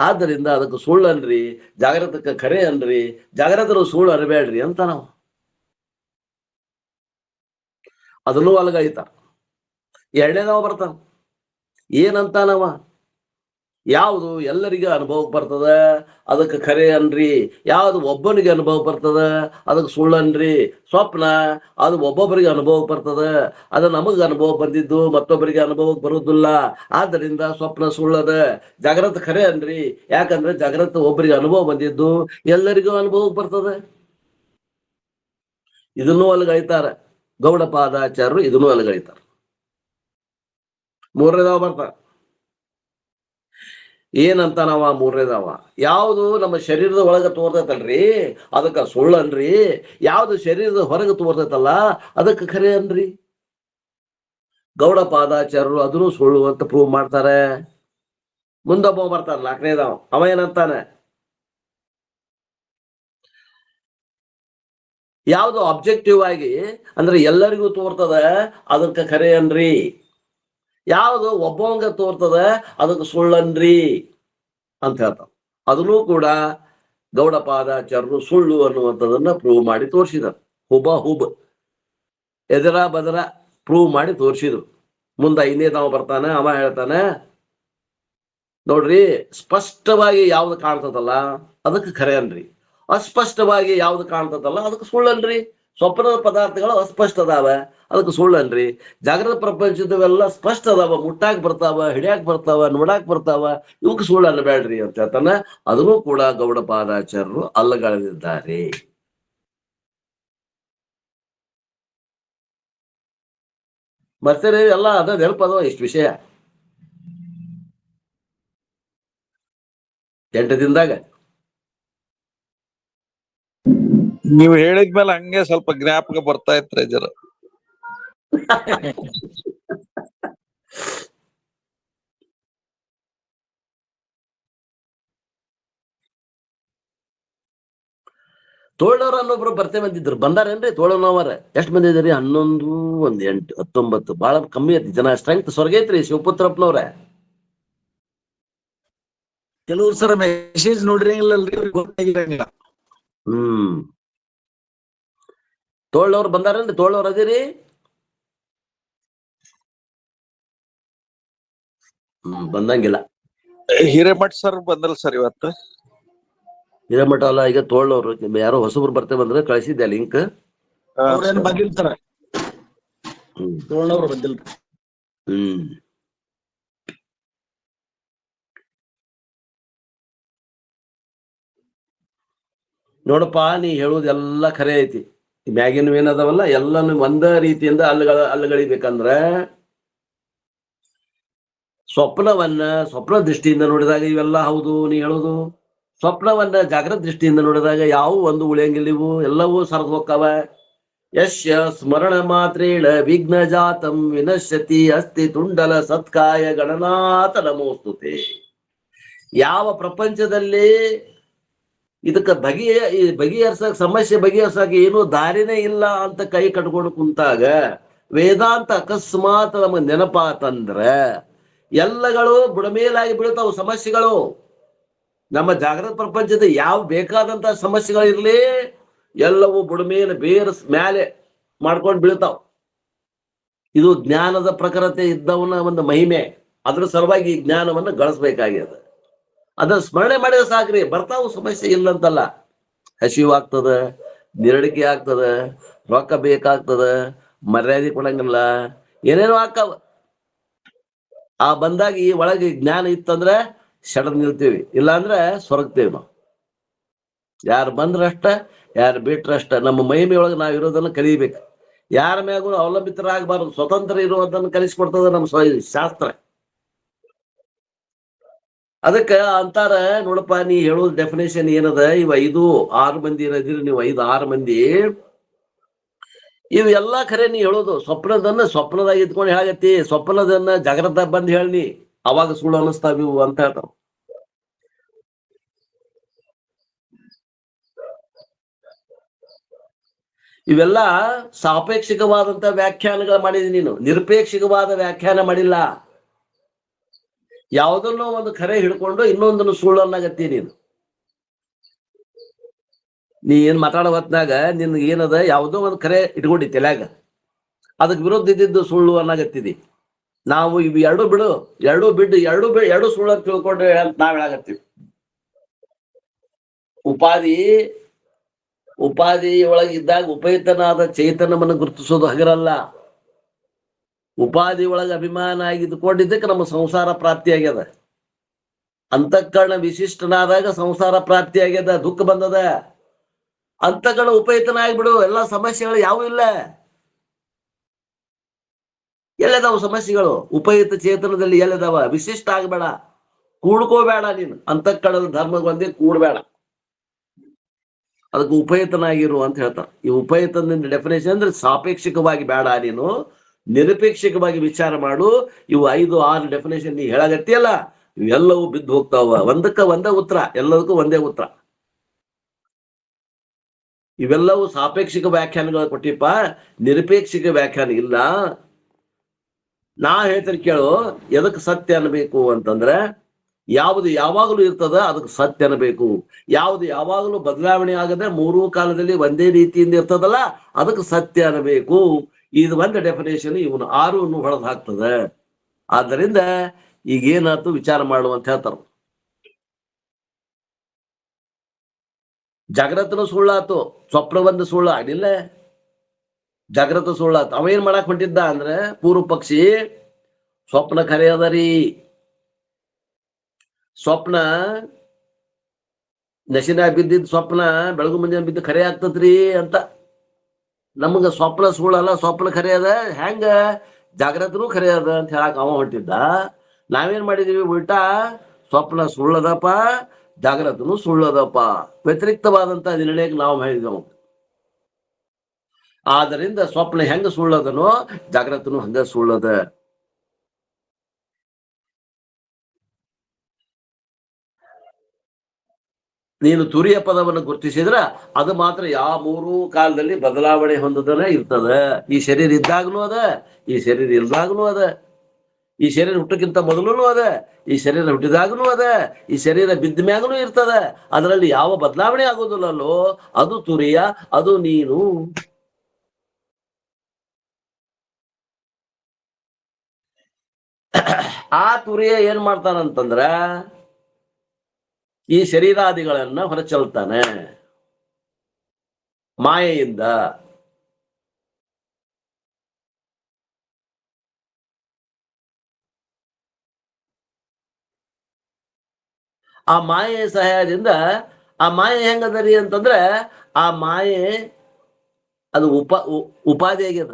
[SPEAKER 1] ಆದ್ದರಿಂದ ಅದಕ್ಕೆ ಸುಳ್ಳು ಅನ್ರಿ, ಜಾಗೃತಕ್ಕೆ ಖರೆ ಅನ್ರಿ, ಜಾಗೃತರು ಸುಳ್ಳು ಅನ್ಬೇಡ್ರಿ ಅಂತ ನಾವು ಅದನ್ನೂ ಅಲ್ಗೈತ. ಎರಡನೇದವ ಬರ್ತಾನ, ಏನಂತಾನವ, ಯಾವುದು ಎಲ್ಲರಿಗೂ ಅನುಭವಕ್ಕೆ ಬರ್ತದ ಅದಕ್ಕೆ ಖರೆ ಅನ್ರಿ, ಯಾವ್ದು ಒಬ್ಬನಿಗೆ ಅನುಭವ ಬರ್ತದ ಅದಕ್ಕೆ ಸುಳ್ಳನ್ರಿ. ಸ್ವಪ್ನ ಅದು ಒಬ್ಬೊಬ್ಬರಿಗೆ ಅನುಭವಕ್ಕೆ ಬರ್ತದ, ಅದು ನಮಗ ಅನುಭವ ಬಂದಿದ್ದು ಮತ್ತೊಬ್ಬರಿಗೆ ಅನುಭವಕ್ಕೆ ಬರುದಿಲ್ಲ. ಆದ್ದರಿಂದ ಸ್ವಪ್ನ ಸುಳ್ಳದ. ಜಾಗೃತ ಖರೆ ಅನ್ರಿ, ಯಾಕಂದ್ರೆ ಜಾಗೃತ ಒಬ್ಬರಿಗೆ ಅನುಭವ ಬಂದಿದ್ದು ಎಲ್ಲರಿಗೂ ಅನುಭವಕ್ಕೆ ಬರ್ತದ. ಇದನ್ನೂ ಅಲ್ಗೈತಾರ ಗೌಡಪಾದಾಚಾರ್ಯರು, ಇದನ್ನೂ ಅಲ್ಗೈತಾರ. ಮೂರನೇದಾವ ಬರ್ತಾರ, ಏನಂತ ನಾವ ಮೂರನೇದಾವ, ಯಾವುದು ನಮ್ಮ ಶರೀರದ ಒಳಗೆ ತೋರ್ತೈತಲ್ರಿ ಅದಕ್ಕೆ ಸುಳ್ಳನ್ರಿ, ಯಾವ್ದು ಶರೀರದ ಹೊರಗೆ ತೋರ್ತೈತಲ್ಲ ಅದಕ್ಕೆ ಖರೆ ಅನ್ರಿ. ಗೌಡಪಾದಾಚಾರ್ಯರು ಅದನ್ನು ಸುಳ್ಳು ಅಂತ ಪ್ರೂವ್ ಮಾಡ್ತಾರೆ. ಮುಂದೊಬ್ಬ ಬರ್ತಾರ 4ನೇದಾವ, ಅವ ಏನಂತಾನೆ, ಯಾವುದು ಅಬ್ಜೆಕ್ಟಿವ್ ಆಗಿ ಅಂದ್ರೆ ಎಲ್ಲರಿಗೂ ತೋರ್ತದ ಅದಕ್ಕೆ ಖರೆ ಅನ್ರಿ, ಯಾವುದು ಒಬ್ಬವಂಗ ತೋರ್ತದ ಅದಕ್ಕೆ ಸುಳ್ಳನ್ರಿ ಅಂತ ಹೇಳ್ತಾವ. ಅದನ್ನೂ ಕೂಡ ಗೌಡಪಾದಾಚಾರ್ಯರು ಸುಳ್ಳು ಅನ್ನುವಂಥದನ್ನ ಪ್ರೂವ್ ಮಾಡಿ ತೋರಿಸಿದರು. ಹುಬ ಎದರ ಬದರ ಪ್ರೂವ್ ಮಾಡಿ ತೋರಿಸಿದ್ರು. ಮುಂದೆ 5ನೇದಾವ ಬರ್ತಾನೆ, ಅವ ಹೇಳ್ತಾನೆ, ನೋಡ್ರಿ ಸ್ಪಷ್ಟವಾಗಿ ಯಾವ್ದು ಕಾಣ್ತದಲ್ಲ ಅದಕ್ಕೆ ಖರೆ ಅನ್ರಿ, ಅಸ್ಪಷ್ಟವಾಗಿ ಯಾವ್ದು ಕಾಣ್ತದಲ್ಲ ಅದಕ್ಕೆ ಸುಳ್ಳನ್ರಿ. ಸ್ವಪ್ನದ ಪದಾರ್ಥಗಳು ಅಸ್ಪಷ್ಟ ಅದಾವ, ಅದಕ್ಕೆ ಸುಳ್ಳನ್ರಿ. ಜಾಗೃತ ಪ್ರಪಂಚದವೆಲ್ಲ ಸ್ಪಷ್ಟ ಅದಾವ, ಮುಟ್ಟಾಕ್ ಬರ್ತಾವ, ಹಿಡಿಯಾಕ್ ಬರ್ತಾವ, ನೋಡಾಕ್ ಬರ್ತಾವ, ಇವಕ್ಕೆ ಸುಳ್ಳು ಅನ್ಬೇಡ್ರಿ ಅಂತ ಹೇಳ್ತಾನ. ಅದನ್ನು ಕೂಡ ಗೌಡಪಾದಾಚಾರ್ಯರು ಅಲ್ಲಗಳೆದಿದ್ದಾರೆ. ಮತ್ತೆ ಎಲ್ಲ ಅದ ನೆನಪದವ ಇಷ್ಟು ವಿಷಯ 8 ದಿನದಾಗ.
[SPEAKER 2] ನೀವು ಹೇಳಿದ್ಮೇಲೆ ಹಂಗೆ ಸ್ವಲ್ಪ ಜ್ಞಾಪಕ ಬರ್ತಾ ಇತ್ರಿ ಜರ.
[SPEAKER 1] ತೋಳನವ್ರ ಅನ್ನೊಬ್ರು ಬರ್ತೇ ಬಂದಿದ್ರು, ಬಂದಾರೇನ್ರಿ ತೋಳನವರ? ಎಷ್ಟು ಮಂದಿ ಇದ್ರಿ? 11, 1, 8, 19, ಬಹಳ ಕಮ್ಮಿ ಐತಿ ಜನ. ಸ್ಟ್ರೆಂತ್ ಸ್ವರ್ಗ ಐತ್ರಿ ಶಿವಪುತ್ರಪ್ಪನವ್ರ.
[SPEAKER 3] ಕೆಲವ್ರು ಸರ ಮೆಸೇಜ್ ನೋಡಿರಂಗಿಲ್ಲಲ್ರಿ, ಗೊತ್ತಾಗಿರಂಗಿಲ್ಲ.
[SPEAKER 1] ತೋಳನವ್ರು ಬಂದಾರೇನ್ರಿ? ತೋಳನವ್ರ ಅದಿರಿ? ಬಂದಂಗಿಲ್ಲ.
[SPEAKER 2] ಹಿರೇಮಠ್ ಸರ್ ಬಂದಲ್ ಸರ್ ಇವತ್ತು.
[SPEAKER 1] ಹಿರೇಮಠ ಅಲ್ಲ, ಈಗ ತೋಳನವ್ರು ಯಾರೋ ಹೊಸಬ್ರು ಬರ್ತೇ ಬಂದ್ರೆ ಕಳಿಸಿದ್ದೆ ಲಿಂಕ್.
[SPEAKER 3] ಅವ್ರೇನ್ ಬಂದಿರ್ತಾರ, ತೋಳನವ್ರು ಬಂದಿಲ್ರಿ.
[SPEAKER 1] ನೋಡಪ್ಪ, ನೀ ಹೇಳುದೆಲ್ಲ ಖರೆ ಐತಿ. ಮ್ಯಾಗಿನ ಏನದವಲ್ಲ ಎಲ್ಲಾನು ಒಂದ ರೀತಿಯಿಂದ ಅಲ್ಲಗಳಿಬೇಕಂದ್ರ ಸ್ವಪ್ನ ದೃಷ್ಟಿಯಿಂದ ನೋಡಿದಾಗ ಇವೆಲ್ಲ ಹೌದು ನೀ ಹೇಳುದು. ಸ್ವಪ್ನವನ್ನ ಜಾಗೃತ ದೃಷ್ಟಿಯಿಂದ ನೋಡಿದಾಗ ಯಾವ ಒಂದು ಉಳಿಯಂಗಿಲ್ಲ, ಇವು ಎಲ್ಲವೂ ಸರದ್ ಹೋಕ್ಕವ. ಯಶ್ಯ ಸ್ಮರಣ ಮಾತ್ರೇಣ ವಿಘ್ನ ಜಾತಂ ವಿನಶ್ಯತಿ ಅಸ್ತಿ ತುಂಡಲ ಸತ್ಕಾಯ ಗಣನಾಥ ನಮೋಸ್ತುತೆ. ಯಾವ ಪ್ರಪಂಚದಲ್ಲಿ ಇದಕ್ಕ ಬಗೆಹರ್ಸಕ್ ಸಮಸ್ಯೆ ಬಗೆಹರ್ಸಕ್ ಏನು ದಾರಿನೇ ಇಲ್ಲ ಅಂತ ಕೈ ಕಟ್ಕೊಂಡು ಕುಂತಾಗ ವೇದಾಂತ ಅಕಸ್ಮಾತ್ ನಮಗ್ ನೆನಪಾತಂದ್ರ ಎಲ್ಲಗಳು ಬುಡಮೇಲಾಗಿ ಬೀಳ್ತಾವ ಸಮಸ್ಯೆಗಳು. ನಮ್ಮ ಜಾಗೃತ ಪ್ರಪಂಚದ ಯಾವ ಬೇಕಾದಂತ ಸಮಸ್ಯೆಗಳಿರ್ಲಿ ಎಲ್ಲವೂ ಬುಡಮೇಲೆ ಬೇರೆ ಮ್ಯಾಲೆ ಮಾಡ್ಕೊಂಡು ಬೀಳ್ತಾವ. ಇದು ಜ್ಞಾನದ ಪ್ರಖರತೆ ಇದ್ದವನ ಒಂದು ಮಹಿಮೆ. ಅದ್ರ ಸಲುವಾಗಿ ಈ ಜ್ಞಾನವನ್ನು ಗಳಿಸ್ಬೇಕಾಗ್ಯದ. ಅದನ್ನ ಸ್ಮರಣೆ ಮಾಡಿದ್ರೆ ಸಾಕ್ರಿ, ಬರ್ತಾವು ಸಮಸ್ಯೆ ಇಲ್ಲಂತಲ್ಲ. ಹಸಿವು ಆಗ್ತದ, ನಿರಳಿಕೆ ಆಗ್ತದ, ರೊಕ್ಕ ಬೇಕಾಗ್ತದ, ಮರ್ಯಾದೆ ಕೊಡಂಗಿಲ್ಲ, ಏನೇನೋ ಆಕ್ಕಾವ. ಆ ಬಂದಾಗ ಈ ಒಳಗೆ ಜ್ಞಾನ ಇತ್ತಂದ್ರೆ ಸಡದ್ ನಿಲ್ತೀವಿ, ಇಲ್ಲಾಂದ್ರೆ ಸೊರಗ್ತೇವಿ ನಾವು. ಯಾರು ಬಂದ್ರಷ್ಟ, ಯಾರು ಬಿಟ್ರಷ್ಟ. ನಮ್ಮ ಮಹಿಮೆಯೊಳಗೆ ನಾವು ಇರೋದನ್ನ ಕಲಿಬೇಕು. ಯಾರ ಮ್ಯಾಗೂ ಅವಲಂಬಿತರಾಗಬಾರದು, ಸ್ವತಂತ್ರ ಇರುವುದನ್ನು ಕಲಿಸ್ಕೊಡ್ತದ ನಮ್ಮ ಶಾಸ್ತ್ರ. ಅದಕ್ಕ ಅಂತಾರ ನೋಡಪ್ಪ, ನೀ ಹೇಳೋದ್ ಡೆಫಿನೇಷನ್ ಏನದ, ಇವ 5, 6 ಮಂದಿ ಏನದಿರಿ ನೀವು, 5, 6 ಮಂದಿ ಇವು ಎಲ್ಲಾ ಖರೆ. ನೀ ಹೇಳೋದು ಸ್ವಪ್ನದಾಗ ಇದ್ಕೊಂಡು ಹೇಳಾಗತ್ತಿ, ಸ್ವಪ್ನದನ್ನ ಜಾಗ್ರತ ಬಂದ್ ಹೇಳಿ, ಅವಾಗ ಸುಳ್ಳು ಅನ್ನಿಸ್ತಾವ ಇವು ಅಂತ ಹೇಳ್ತಾವ. ಇವೆಲ್ಲ ಸಾಪೇಕ್ಷಿಕವಾದಂತ ವ್ಯಾಖ್ಯಾನಗಳು ಮಾಡಿದಿ ನೀನು, ನಿರಪೇಕ್ಷಿಕವಾದ ವ್ಯಾಖ್ಯಾನ ಮಾಡಿಲ್ಲ. ಯಾವುದನ್ನೋ ಒಂದು ಖರೆ ಹಿಡ್ಕೊಂಡು ಇನ್ನೊಂದನ್ನು ಸುಳ್ಳು ಅನ್ನಗತ್ತಿ ನೀನು. ನೀ ಏನ್ ಮಾತಾಡೋ ಹೊತ್ನಾಗ ನಿನ್ ಏನದ ಯಾವುದೋ ಒಂದು ಖರೆ ಇಟ್ಕೊಂಡಿ ತಲ್ಯಾಗ, ಅದಕ್ಕೆ ವಿರುದ್ಧ ಇದ್ದಿದ್ದು ಸುಳ್ಳು ಅನ್ನಗತ್ತಿದಿ. ನಾವು ಇವು ಎರಡು ಬಿಡು, ಎರಡು ಸುಳ್ಳು ಅಂತ ತಿಳ್ಕೊಂಡ್ರೆ ನಾವ್ ಹೇಳಾಗತ್ತೀವಿ. ಉಪಾಧಿ ಒಳಗಿದ್ದಾಗ ಉಪಯುಕ್ತನಾದ ಚೈತನ್ಯವನ್ನು ಗುರುತಿಸೋದು ಹಗರಲ್ಲ. ಉಪಾಧಿ ಒಳಗೆ ಅಭಿಮಾನ ಆಗಿದ್ದುಕೊಂಡಿದ್ದಕ್ಕೆ ನಮ್ಮ ಸಂಸಾರ ಪ್ರಾಪ್ತಿಯಾಗ್ಯದ. ಅಂತಃಕರಣ ವಿಶಿಷ್ಟನಾದಾಗ ಸಂಸಾರ ಪ್ರಾಪ್ತಿಯಾಗ್ಯದ, ದುಃಖ ಬಂದದ. ಅಂತಃಕರಣ ಉಪಯುಕ್ತನಾಗ್ಬಿಡು, ಎಲ್ಲಾ ಸಮಸ್ಯೆಗಳು ಯಾವೂ ಇಲ್ಲ. ಎಲ್ಲದಾವ ಸಮಸ್ಯೆಗಳು? ಉಪಯುಕ್ತ ಚೇತನದಲ್ಲಿ ಎಲ್ಲದಾವ? ವಿಶಿಷ್ಟ ಆಗ್ಬೇಡ, ಕೂಡ್ಕೋಬೇಡ. ನೀನು ಅಂತಃಕರಣದ ಧರ್ಮಗೊಂದೇ ಕೂಡ್ಬೇಡ, ಅದಕ್ಕೆ ಉಪಯುಕ್ತನಾಗಿರು ಅಂತ ಹೇಳ್ತಾರೆ. ಈ ಉಪಯುಕ್ತದಿಂದ ಡೆಫಿನೇಷನ್ ಅಂದ್ರೆ ಸಾಪೇಕ್ಷಿಕವಾಗಿ ಬೇಡ, ನೀನು ನಿರಪೇಕ್ಷಿಕವಾಗಿ ವಿಚಾರ ಮಾಡು. ಇವು 5, 6 ಡೆಫಿನೇಷನ್ ನೀ ಹೇಳಾಗತ್ತಿಯಲ್ಲ, ಇವೆಲ್ಲವೂ ಬಿದ್ದು ಹೋಗ್ತಾವ. ಒಂದಕ್ಕ ಒಂದೇ ಉತ್ತರ, ಎಲ್ಲದಕ್ಕೂ ಒಂದೇ ಉತ್ತರ. ಇವೆಲ್ಲವೂ ಸಾಪೇಕ್ಷಿಕ ವ್ಯಾಖ್ಯಾನಗಳು ಕೊಟ್ಟಿಪ್ಪ, ನಿರಪೇಕ್ಷಿಕ ವ್ಯಾಖ್ಯಾನ ಇಲ್ಲ. ನಾ ಹೇಳ್ತೀನಿ ಕೇಳು, ಎದಕ್ಕೆ ಸತ್ಯ ಅನ್ಬೇಕು ಅಂತಂದ್ರೆ, ಯಾವುದು ಯಾವಾಗಲೂ ಇರ್ತದ ಅದಕ್ಕೆ ಸತ್ಯ ಅನ್ಬೇಕು. ಯಾವುದು ಯಾವಾಗಲೂ ಬದಲಾವಣೆ ಆಗದೆ 3 ಕಾಲದಲ್ಲಿ ಒಂದೇ ರೀತಿಯಿಂದ ಇರ್ತದಲ್ಲ ಅದಕ್ಕೆ ಸತ್ಯ ಅನ್ಬೇಕು. ಇದು ಒಂದು ಡೆಫಿನೇಷನ್ ಇವನು 6 ಹೊಡೆದು ಹಾಕ್ತದ. ಆದ್ದರಿಂದ ಈಗ ಏನಾಯ್ತು ವಿಚಾರ ಮಾಡುವಂತ ಹೇಳ್ತಾರ. ಜಾಗ್ರತನು ಸುಳ್ಳಾತು, ಸ್ವಪ್ನ ಒಂದು ಸುಳ್ಳು ಆಗಿಲ್ಲ. ಜಾಗ್ರತ ಸುಳ್ಳಾತು. ಅವ ಏನ್ ಮಾಡಕ್ ಹೊಂಟಿದ್ದ ಅಂದ್ರೆ ಪೂರ್ವ ಪಕ್ಷಿ, ಸ್ವಪ್ನ ಖರೆ ಅದರಿ, ಸ್ವಪ್ನ ನಶಿನಾಗ ಬಿದ್ದಿದ್ ಸ್ವಪ್ನ ಬೆಳಗು ಮುಂಜಾನೆ ಬಿದ್ದು ಖರೆ ಆಗ್ತದ್ರಿ ಅಂತ. ನಮಗ ಸ್ವಪ್ನ ಸುಳ್ಳಲ್ಲ, ಸ್ವಪ್ನ ಖರೆ ಅದ, ಹೆಂಗ ಜಾಗ್ರತನೂ ಖರೆ ಅದ ಅಂತ ಹೇಳಕ್ ಅವ ಹೊಂಟಿದ್ದ. ನಾವೇನ್ ಮಾಡಿದೀವಿ ಉಲ್ಟಾ, ಸ್ವಪ್ನ ಸುಳ್ಳದಪ್ಪ, ಜಾಗ್ರತನು ಸುಳ್ಳದಪ್ಪ, ವ್ಯತಿರಿಕ್ತವಾದಂತ ನಿರ್ಣಯಕ್ಕೆ ನಾವು ಹೇಳಿದೆವು. ಆದ್ದರಿಂದ ಸ್ವಪ್ನ ಹೆಂಗ ಸುಳ್ಳದನೋ ಜಾಗ್ರತನು ಹಂಗ ಸುಳ್ಳದ. ನೀನು ತುರಿಯ ಪದವನ್ನು ಗುರುತಿಸಿದ್ರ ಅದು ಮಾತ್ರ ಯಾವ ಮೂರು ಕಾಲದಲ್ಲಿ ಬದಲಾವಣೆ ಹೊಂದದನೇ ಇರ್ತದ. ಈ ಶರೀರ ಇದ್ದಾಗನೂ ಅದ, ಈ ಶರೀರ ಇಲ್ದಾಗನೂ ಅದ, ಈ ಶರೀರ ಹುಟ್ಟಕ್ಕಿಂತ ಮೊದಲೂ ಅದ, ಈ ಶರೀರ ಹುಟ್ಟಿದಾಗನೂ ಅದ, ಈ ಶರೀರ ಬಿದ್ದ ಮ್ಯಾಗನೂ ಇರ್ತದ. ಅದರಲ್ಲಿ ಯಾವ ಬದಲಾವಣೆ ಆಗೋದಿಲ್ಲಲ್ಲೋ ಅದು ತುರಿಯ, ಅದು ನೀನು. ಆ ತುರಿಯ ಏನ್ ಮಾಡ್ತಾನಂತಂದ್ರ ಈ ಶರೀರಾದಿಗಳನ್ನ ಹೊರಚಲ್ತಾನೆ ಮಾಯೆಯಿಂದ. ಆ ಮಾಯೆಯ ಸಹಾಯದಿಂದ, ಆ ಮಾಯೆ ಹೆಂಗದರಿ ಅಂತಂದ್ರೆ ಆ ಮಾಯೆ ಅದು ಉಪಾಧಿ ಆಗ್ಯದ.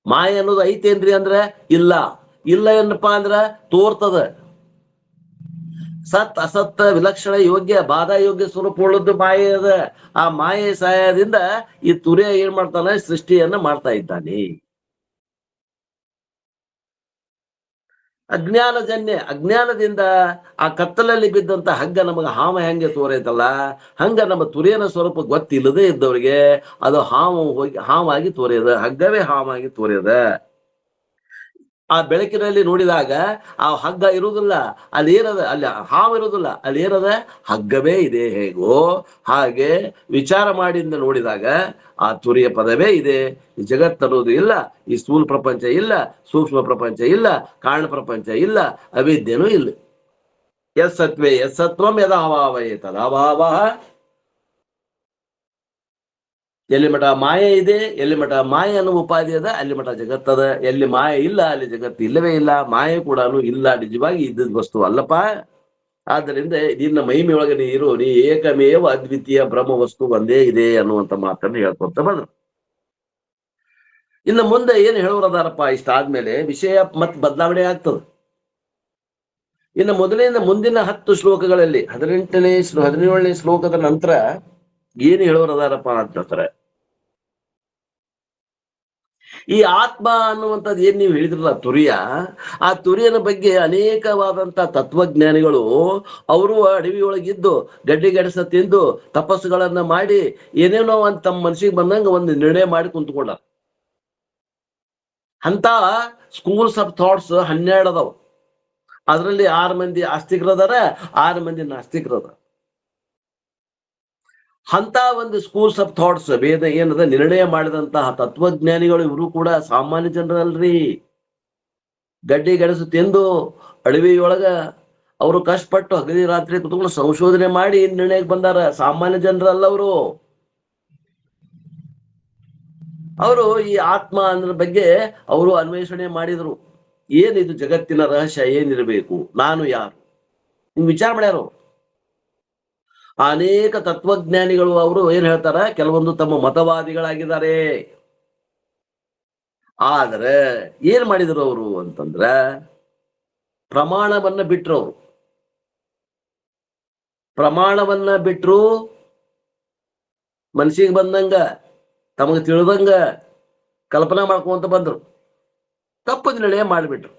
[SPEAKER 1] ಮಾಯೆ ಅನ್ನೋದು ಐತೇನ್ರಿ ಅಂದ್ರೆ ಇಲ್ಲ. ಇಲ್ಲ ಏನಪ್ಪಾ ಅಂದ್ರ ತೋರ್ತದ. ಸತ್ ಅಸತ್ ವಿಲಕ್ಷಣ ಯೋಗ್ಯ ಬಾಧಾ ಯೋಗ್ಯ ಸ್ವರೂಪ ಉಳ್ಳದ್ದು ಮಾಯೆ ಅದ. ಆ ಮಾಯೆಯ ಸಹಾಯದಿಂದ ಈ ತುರಿಯ ಏನ್ ಮಾಡ್ತಾನೆ, ಸೃಷ್ಟಿಯನ್ನ ಮಾಡ್ತಾ ಇದ್ದಾನೆ. ಅಜ್ಞಾನದಿಂದ ಆ ಕತ್ತಲಲ್ಲಿ ಬಿದ್ದಂತ ಹಗ್ಗ ನಮಗ ಹಾವ ಹೆಂಗೆ ತೋರೈತಲ್ಲ, ಹಂಗ ನಮ್ಮ ತುರಿಯನ ಸ್ವರೂಪ ಗೊತ್ತಿಲ್ಲದೆ ಇದ್ದವರಿಗೆ ಅದು ಹಾವಾಗಿ ತೋರ್ಯದ, ಹಗ್ಗವೇ ಹಾವಾಗಿ ತೋರ್ಯದ. ಆ ಬೆಳಕಿನಲ್ಲಿ ನೋಡಿದಾಗ ಆ ಹಗ್ಗ ಇರುವುದಿಲ್ಲ, ಅಲ್ಲಿ ಏನದ, ಅಲ್ಲಿ ಹಾವು ಇರುವುದಿಲ್ಲ, ಅಲ್ಲಿ ಏನದ, ಹಗ್ಗವೇ ಇದೆ. ಹೇಗೋ ಹಾಗೆ ವಿಚಾರ ಮಾಡಿಂದ ನೋಡಿದಾಗ ಆ ತುರಿಯ ಪದವೇ ಇದೆ. ಈ ಜಗತ್ತನ್ನೋದು ಇಲ್ಲ, ಈ ಸ್ಥೂಲ ಪ್ರಪಂಚ ಇಲ್ಲ, ಸೂಕ್ಷ್ಮ ಪ್ರಪಂಚ ಇಲ್ಲ, ಕಾರಣ ಪ್ರಪಂಚ ಇಲ್ಲ, ಅವಿದ್ಯೆನೂ ಇಲ್ಲ. ಯತ್ಸತ್ವೇ ಯತ್ಸತ್ವಂ ಯದಾಭಾವಯೇ ತದಾಭಾವ. ಎಲ್ಲಿ ಮಠ ಮಾಯೆ ಇದೆ, ಎಲ್ಲಿ ಮಠ ಮಾಯೆ ಅನ್ನುವ ಉಪಾಧಿ ಅದ, ಅಲ್ಲಿ ಮಠ ಜಗತ್ತದ. ಎಲ್ಲಿ ಮಾಯೆ ಇಲ್ಲ ಅಲ್ಲಿ ಜಗತ್ತು ಇಲ್ಲವೇ ಇಲ್ಲ. ಮಾಯೆ ಕೂಡ ಇಲ್ಲ, ನಿಜವಾಗಿ ಇದ್ದದ ವಸ್ತು ಅಲ್ಲಪ್ಪ. ಆದ್ದರಿಂದ ನಿನ್ನ ಮಹಿಮೆಯೊಳಗೆ ನೀ ಇರು, ನೀ ಏಕಮೇವ ಅದ್ವಿತೀಯ ಬ್ರಹ್ಮ ವಸ್ತು ಒಂದೇ ಇದೆ ಅನ್ನುವಂತ ಮಾತನ್ನು ಹೇಳ್ಕೊತ ಬಂದ್ರು. ಇನ್ನು ಮುಂದೆ ಏನು ಹೇಳೋರದಾರಪ್ಪ, ಇಷ್ಟ ಆದ್ಮೇಲೆ ವಿಷಯ ಮತ್ ಬದಲಾವಣೆ ಆಗ್ತದೆ. ಇನ್ನು ಮೊದಲಿನ ಮುಂದಿನ 10 ಶ್ಲೋಕಗಳಲ್ಲಿ 17ನೇ ಶ್ಲೋಕದ ನಂತರ ಏನು ಹೇಳೋರದಾರಪ್ಪ ಅಂತಂದ್ರೆ, ಈ ಆತ್ಮ ಅನ್ನುವಂಥದ್ದು ಏನ್ ನೀವು ಹೇಳಿದ್ರಲ್ಲ ತುರಿಯ, ಆ ತುರಿಯನ ಬಗ್ಗೆ ಅನೇಕವಾದಂತ ತತ್ವಜ್ಞಾನಿಗಳು ಅವರು ಅಡವಿಯೊಳಗಿದ್ದು ಗಡ್ಡಿ ಗೆಣಸ ತಿಂದು ತಪಸ್ಸುಗಳನ್ನ ಮಾಡಿ ಏನೇನೋ ಒಂದು ತಮ್ಮ ಮನಸ್ಸಿಗೆ ಬಂದಂಗ ಒಂದು ನಿರ್ಣಯ ಮಾಡಿ ಕುಂತ್ಕೊಂಡ. ಅಂತ ಸ್ಕೂಲ್ಸ್ ಆಫ್ ಥಾಟ್ಸ್ 12 ಅದಾವ. ಅದರಲ್ಲಿ 6 ಮಂದಿ ಆಸ್ತಿಕರದಾರ, 6 ಮಂದಿ ನಾಸ್ತಿಕರದ. ಅಂತ ಒಂದು ಸ್ಕೂಲ್ಸ್ ಆಫ್ ಥಾಟ್ಸ್ ವೇದ ಏನದ ನಿರ್ಣಯ ಮಾಡಿದಂತಹ ತತ್ವಜ್ಞಾನಿಗಳು ಇವರು ಕೂಡ ಸಾಮಾನ್ಯ ಜನರಲ್ರಿ. ಗಡ್ಡಿ ಗೆಣಸು ತಿಂದು ಅಡವಿಯೊಳಗ ಅವರು ಕಷ್ಟಪಟ್ಟು ಹಗಲಿ ರಾತ್ರಿ ಕುತ್ಕೊಂಡು ಸಂಶೋಧನೆ ಮಾಡಿ ನಿರ್ಣಯಕ್ಕೆ ಬಂದಾರ. ಸಾಮಾನ್ಯ ಜನರಲ್ಲ ಅವರು. ಅವರು ಈ ಆತ್ಮ ಅನ್ನೋದ್ರ ಬಗ್ಗೆ ಅವರು ಅನ್ವೇಷಣೆ ಮಾಡಿದ್ರು. ಏನಿದು ಜಗತ್ತಿನ ರಹಸ್ಯ ಏನಿರಬೇಕು, ನಾನು ಯಾರು, ಹಿಂಗ್ ವಿಚಾರ ಮಾಡ್ಯಾರು. ಅನೇಕ ತತ್ವಜ್ಞಾನಿಗಳು ಅವರು ಏನ್ ಹೇಳ್ತಾರ, ಕೆಲವೊಂದು ತಮ್ಮ ಮತವಾದಿಗಳಾಗಿದ್ದಾರೆ. ಆದ್ರೆ ಏನ್ ಮಾಡಿದ್ರು ಅವರು ಅಂತಂದ್ರ ಪ್ರಮಾಣವನ್ನ ಬಿಟ್ರು. ಅವರು ಪ್ರಮಾಣವನ್ನ ಬಿಟ್ರು, ಮನ್ಸಿಗೆ ಬಂದಂಗ ತಮಗೆ ತಿಳಿದಂಗ ಕಲ್ಪನಾ ಮಾಡ್ಕೊಂತ ಬಂದ್ರು, ತಪ್ಪು ನಿರ್ಣಯ ಮಾಡಿಬಿಟ್ರು.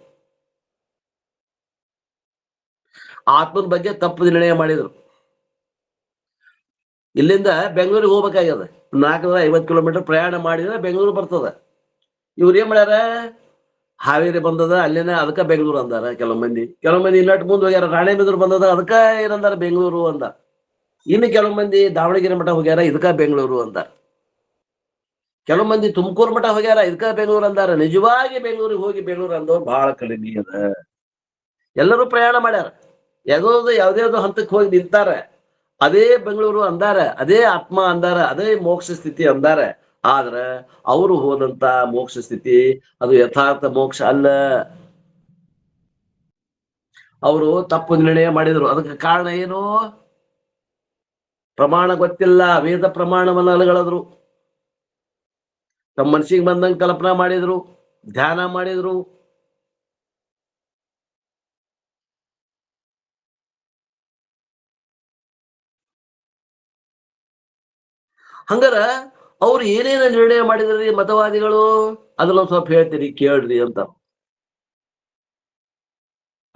[SPEAKER 1] ಆತ್ಮನ ಬಗ್ಗೆ ತಪ್ಪು ನಿರ್ಣಯ ಮಾಡಿದ್ರು. ಇಲ್ಲಿಂದ ಬೆಂಗಳೂರಿಗೆ ಹೋಗ್ಬೇಕಾಗ್ಯದ, 450 ಕಿಲೋಮೀಟರ್ ಪ್ರಯಾಣ ಮಾಡಿದ್ರೆ ಬೆಂಗಳೂರು ಬರ್ತದ. ಇವ್ರು ಏನ್ ಮಾಡ್ಯಾರ, ಹಾವೇರಿ ಬಂದದ ಅಲ್ಲೇನ ಅದಕ್ಕ ಬೆಂಗಳೂರು ಅಂದಾರ ಕೆಲವು ಮಂದಿ. ಇನ್ನಟ್ಟು ಮುಂದೆ ಹೋಗ್ಯಾರ, ರಾಣೆಬೆನ್ನೂರು ಬಂದದ ಅದಕ್ಕ ಏನಂದಾರ ಬೆಂಗಳೂರು ಅಂದ. ಇನ್ನು ಕೆಲವು ಮಂದಿ ದಾವಣಗೆರೆ ಮಠ ಹೋಗ್ಯಾರ, ಇದಕ್ಕ ಬೆಂಗಳೂರು ಅಂದ. ಕೆಲವು ಮಂದಿ ತುಮಕೂರು ಮಠ ಹೋಗ್ಯಾರ, ಇದಕ್ಕ ಬೆಂಗಳೂರು ಅಂದಾರ. ನಿಜವಾಗಿ ಬೆಂಗಳೂರಿಗೆ ಹೋಗಿ ಬೆಂಗಳೂರು ಅಂದವ್ರು ಬಹಳ ಕಡಿಮೆ ಅದ. ಎಲ್ಲರೂ ಪ್ರಯಾಣ ಮಾಡ್ಯಾರ, ಯಾವುದೇ ಹಂತಕ್ಕೆ ಹೋಗಿ ನಿಂತಾರ. ಅದೇ ಬೆಂಗಳೂರು ಅಂದಾರ, ಅದೇ ಆತ್ಮ ಅಂದಾರ, ಅದೇ ಮೋಕ್ಷ ಸ್ಥಿತಿ ಅಂದಾರ. ಆದ್ರ ಅವರು ಹೋದಂತ ಮೋಕ್ಷ ಸ್ಥಿತಿ ಅದು ಯಥಾರ್ಥ ಮೋಕ್ಷ ಅಲ್ಲ. ಅವರು ತಪ್ಪು ನಿರ್ಣಯ ಮಾಡಿದ್ರು. ಅದಕ್ಕೆ ಕಾರಣ ಏನು? ಪ್ರಮಾಣ ಗೊತ್ತಿಲ್ಲ. ವೇದ ಪ್ರಮಾಣವನ್ನ ಅಲಗಳದ್ರು. ತಮ್ಮ ಮನಸ್ಸಿಗೆ ಬಂದಂಗೆ ಕಲ್ಪನಾ ಮಾಡಿದ್ರು, ಧ್ಯಾನ ಮಾಡಿದ್ರು. ಹಂಗಾರ ಅವ್ರು ಏನೇನ ನಿರ್ಣಯ ಮಾಡಿದ್ರಿ ಮತವಾದಿಗಳು, ಅದನ್ನ ಸ್ವಲ್ಪ ಹೇಳ್ತೀನಿ ಕೇಳ್ರಿ ಅಂತ.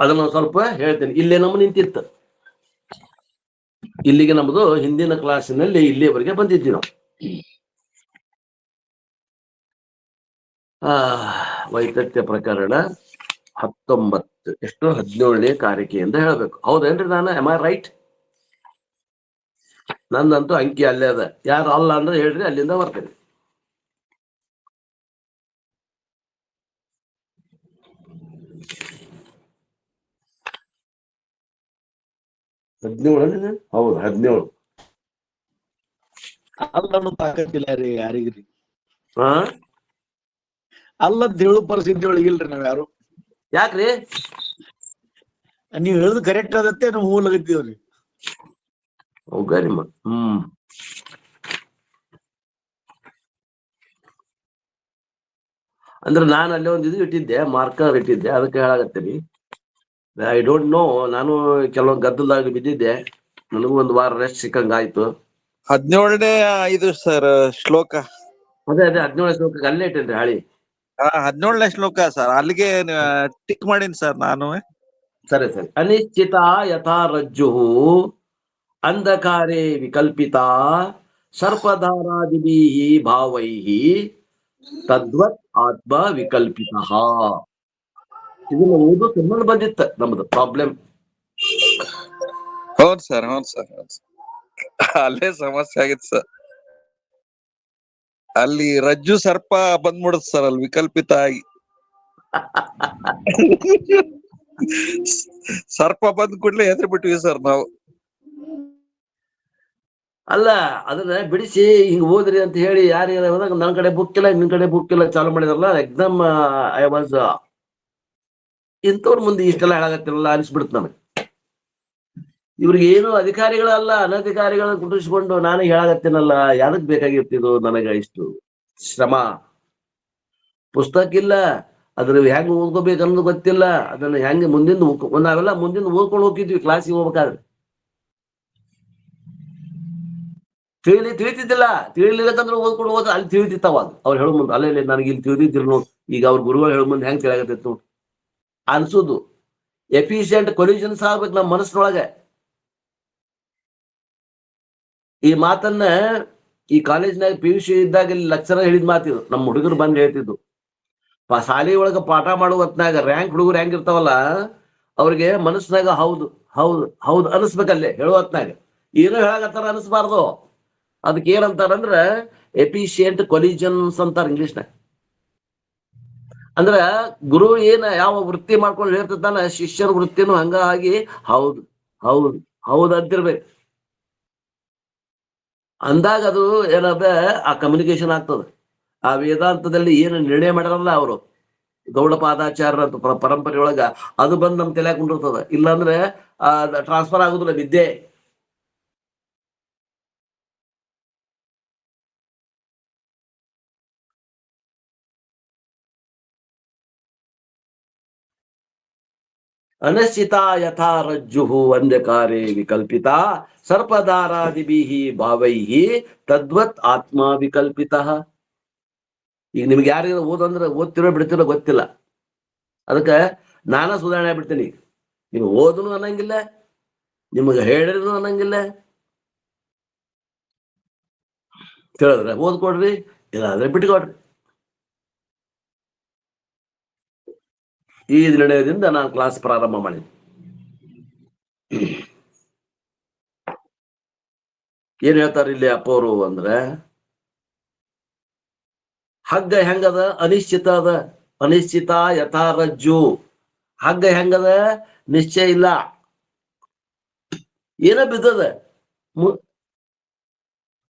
[SPEAKER 1] ಅದನ್ನ ಸ್ವಲ್ಪ ಹೇಳ್ತೇನೆ. ಇಲ್ಲೇ ನಮ್ಮ ನಿಂತಿತ್ತು. ಇಲ್ಲಿಗೆ ನಮ್ದು ಹಿಂದಿನ ಕ್ಲಾಸಿನಲ್ಲಿ ಇಲ್ಲಿಯವರೆಗೆ ಬಂದಿದ್ವಿ ನಾವು. ವೈತಥ್ಯ ಪ್ರಕರಣ 19 ಎಷ್ಟು 17ನೇ ಕಾರಿಕೆ ಅಂತ ಹೇಳ್ಬೇಕು. ಹೌದೇನ್ರಿ? ನಾನು am I right? ನಂದಂತೂ ಅಂಕಿ ಅಲ್ಲೇ ಅದ. ಯಾರು ಅಲ್ಲ ಅಂದ್ರೆ ಹೇಳ್ರಿ, ಅಲ್ಲಿಂದ ಬರ್ತೇನೆ. ಹೌದು 17.
[SPEAKER 3] ಅಲ್ಲ ತಾಕತ್ತಿಲ್ಲ ರೀ ಯಾರಿಗ್ರಿ.
[SPEAKER 1] ಹಾ,
[SPEAKER 3] ಅಲ್ಲ ಹೇಳು ಪರಿಸ್ಥಿತಿ ಒಳಗಿಲ್ರಿ ನಾವ್ ಯಾರು.
[SPEAKER 1] ಯಾಕ್ರಿ?
[SPEAKER 3] ನೀವ್ ಹೇಳುದು ಕರೆಕ್ಟ್ ಆಗತ್ತೆ, ನಾವು ಹೂ ಲಗತ್ತೀವ್ರಿ.
[SPEAKER 1] ಹೌದಾ ನಿಮ್ಮ ಅಂದ್ರೆ ನಾನು ಅಲ್ಲೇ ಒಂದು ಇದು ಇಟ್ಟಿದ್ದೆ, ಮಾರ್ಕರ್ ಇಟ್ಟಿದ್ದೆ, ಅದಕ್ಕೆ ಹೇಳಾಗತ್ತೀನಿ. I don't no. ನಾನು ಕೆಲವೊಂದು ಗದ್ದಲದಾಗ ಬಿದ್ದಿದ್ದೆ. ನನಗೂ ಒಂದು ವಾರ ರೆಸ್ಟ್ ಸಿಕ್ಕಂಗಾಯ್ತು.
[SPEAKER 2] 17ನೇ ಇದು ಸರ್ ಶ್ಲೋಕ.
[SPEAKER 1] ಅದೇ 17ನೇ ಶ್ಲೋಕಕ್ಕೆ ಅಲ್ಲೇ ಇಟ್ಟೇನ್ರಿ ಹಾಳಿ.
[SPEAKER 2] 17ನೇ ಶ್ಲೋಕ ಸರ್, ಅಲ್ಲಿಗೆ ಟಿಕ್ ಮಾಡೀನಿ ಸರ್ ನಾನು.
[SPEAKER 1] ಸರಿ. ಅನಿಶ್ಚಿತ ಯಥಾ ರಜ್ಜು ಅಂಧಕಾರೇ ವಿಕಲ್ಪಿತ ಸರ್ಪಧಾರಾದಿಭಿ ಭಾವೈ ತದ್ವತ್ ಆತ್ಮ ವಿಕಲ್ಪಿತ. ಇದನ್ನ ಓದು ಸಂಬಂಧ ಬಂದಿತ್ತ ನಮ್ದು ಪ್ರಾಬ್ಲಮ್.
[SPEAKER 2] ಹೌದ್ ಸರ್. ಅಲ್ಲೇ ಸಮಸ್ಯೆ ಆಗಿತ್ತು ಸರ್. ಅಲ್ಲಿ ರಜ್ಜು ಸರ್ಪ ಬಂದ್ಬಿಡುತ್ತೆ ಸರ್, ಅಲ್ಲಿ ವಿಕಲ್ಪಿತ ಆಗಿ. ಸರ್ಪ ಬಂದ್ ಕೂಡ್ಲೆ ಹೆದರಿ ಬಿಟ್ವಿ ಸರ್ ನಾವು.
[SPEAKER 1] ಅಲ್ಲ, ಅದನ್ನ ಬಿಡಿಸಿ ಹಿಂಗ್ ಓದ್ರಿ ಅಂತ ಹೇಳಿ ಯಾರು ನನ್ನ ಕಡೆ ಬುಕ್ ಇಲ್ಲ, ನಿನ್ ಕಡೆ ಬುಕ್ ಇಲ್ಲ ಚಾಲು ಮಾಡಿದಾರಲ್ಲ. ಎಕ್ಸಾಮ್ ಐ ವಾಸ್ ಇಂಥವ್ರ ಮುಂದೆ ಇಷ್ಟೆಲ್ಲ ಹೇಳಾಗತ್ತಿರಲ್ಲ ಅನ್ಸ್ಬಿಡ್ತು ನನಗೆ. ಇವ್ರಿಗೆ ಏನು ಅಧಿಕಾರಿಗಳಲ್ಲ, ಅನಧಿಕಾರಿಗಳನ್ನ ಕುಟಿಸ್ಕೊಂಡು ನಾನು ಹೇಳಾಗತ್ತೇನಲ್ಲ. ಯಾದಕ್ ಬೇಕಾಗಿರ್ತಿದ್ದು ನನಗ ಇಷ್ಟು ಶ್ರಮ? ಪುಸ್ತಕ ಇಲ್ಲ, ಅದ್ರ ಹೆಂಗ್ ಓದ್ಕೋಬೇಕು ಅನ್ನೋದು ಗೊತ್ತಿಲ್ಲ. ಅದನ್ನ ಹೆಂಗ್ ನಾವೆಲ್ಲ ಮುಂದಿನ ಓದ್ಕೊಂಡು ಹೋಗಿದ್ವಿ ಕ್ಲಾಸಿಗೆ ಹೋಗ್ಬೇಕಾದ್ರೆ. ತಿಳಿತಿದ್ದಿಲ್ಲ. ತಿಳಿಲಿಲ್ಲಕಂದ್ರೆ ಓದ್ಕೊಂಡು ಹೋದ್ರೆ ಅಲ್ಲಿ ತಿಳಿತಿತ್ತವ. ಅವ್ರು ಹೇಳೋ ಮುಂದೆ ಅಲ್ಲೇ ನನಗೆ ಇಲ್ಲಿ ತಿಳಿದಿದ್ರು ನೋಡು. ಈಗ ಅವ್ರ ಗುರುಗಳು ಹೇಳೋ ಮುಂದೆ ಹೆಂಗ್ ತಿಳಿಯಾಗತ್ತೈತಿ ನೋಡು ಅನ್ಸುದು. ಎಫಿಷಿಯಂಟ್ ಕೊಲ್ಯೂಷನ್ಸ್ ಆಗ್ಬೇಕು ನಮ್ಮ ಮನಸ್ಸಿನೊಳಗೆ. ಈ ಮಾತನ್ನ ಈ ಕಾಲೇಜ್ನಾಗ PUC ಇದ್ದಾಗ ಇಲ್ಲಿ ಲೆಕ್ಚರರ್ ಹೇಳಿದ ಮಾತಿದು. ನಮ್ಮ ಹುಡುಗರು ಬಂದು ಹೇಳ್ತಿದ್ದು. ಶಾಲೆ ಒಳಗ ಪಾಠ ಮಾಡುವ ಹೊತ್ನಾಗ ರ್ಯಾಂಕ್ ಹುಡುಗರು ಹೆಂಗಿರ್ತಾವಲ್ಲ, ಅವ್ರಿಗೆ ಮನಸ್ಸಿನಾಗ ಹೌದು ಹೌದು ಹೌದು ಅನಿಸ್ಬೇಕಲ್ಲೇ ಹೇಳುವ ಹೊತ್ನಾಗ. ಏನೋ ಹೇಳಾಕತ್ತಾರ ಅನಿಸ್ಬಾರ್ದು. ಅದಕ್ಕೆ ಏನಂತಾರಂದ್ರ ಎಫಿಷಿಯಂಟ್ ಕೊಲಿಜನ್ಸ್ ಅಂತಾರ ಇಂಗ್ಲಿಷ್ನಾಗ. ಅಂದ್ರ ಗುರು ಯಾವ ವೃತ್ತಿ ಮಾಡ್ಕೊಂಡು ಹೇಳ್ತಿರ್ತಾನ, ಶಿಷ್ಯರ ವೃತ್ತಿನೂ ಹಂಗ ಆಗಿ ಹೌದು ಹೌದು ಹೌದು ಅಂತಿರ್ಬೇಕು. ಅಂದಾಗ ಅದು ಏನದ ಆ ಕಮ್ಯುನಿಕೇಶನ್ ಆಗ್ತದ. ಆ ವೇದಾಂತದಲ್ಲಿ ಏನು ನಿರ್ಣಯ ಮಾಡ್ಯಾರಲ್ಲ ಅವರು ಗೌಡಪಾದಾಚಾರ್ಯ ಅಂತ ಪರಂಪರೆಯೊಳಗ, ಅದು ಬಂದು ನಮ್ ತಲೆಯಾಗ ಕುಂಡಿರ್ತದ. ಇಲ್ಲಾಂದ್ರೆ ಟ್ರಾನ್ಸ್ಫರ್ ಆಗುದಿಲ್ಲ ವಿದ್ಯೆ. ಅನಿಶ್ಚಿತ ಯಥಾ ರಜ್ಜು ಅಂಧಕಾರೇ ವಿಕಲ್ಪಿತ ಸರ್ಪಧಾರಾದಿಭಿ ಭಾವೈ ತದ್ವತ್ ಆತ್ಮ ವಿಕಲ್ಪಿತ. ಈಗ ನಿಮ್ಗೆ ಯಾರಿಗ ಓದಂದ್ರೆ ಓದ್ತಿರೋ ಬಿಡ್ತಿರೋ ಗೊತ್ತಿಲ್ಲ. ಅದಕ್ಕೆ ನಾನ ಸುಧಾರಣೆ ಆಗ್ಬಿಡ್ತೀನಿ. ನೀವು ಓದನು ಅನ್ನಂಗಿಲ್ಲ, ನಿಮಗೆ ಹೇಳಿದ್ರು ಅನ್ನಂಗಿಲ್ಲ. ತಿಳಿದ್ರೆ ಓದ್ಕೊಡ್ರಿ, ಇಲ್ಲಾಂದ್ರೆ ಬಿಟ್ಕೊಡ್ರಿ. ಈ ನಿರ್ಣಯದಿಂದ ನಾನು ಕ್ಲಾಸ್ ಪ್ರಾರಂಭ ಮಾಡಿದ್ದೆ. ಏನ್ ಹೇಳ್ತಾರೆ ಇಲ್ಲಿ ಅಪ್ಪವರು ಅಂದ್ರೆ, ಹಗ್ಗ ಹೆಂಗದ? ಅನಿಶ್ಚಿತ ಅದ. ಅನಿಶ್ಚಿತ ಯಥಾ ರಜ್ಜು. ಹಗ್ಗ ಹೆಂಗದ? ನಿಶ್ಚಯ ಇಲ್ಲ, ಏನ ಬಿದ್ದದ.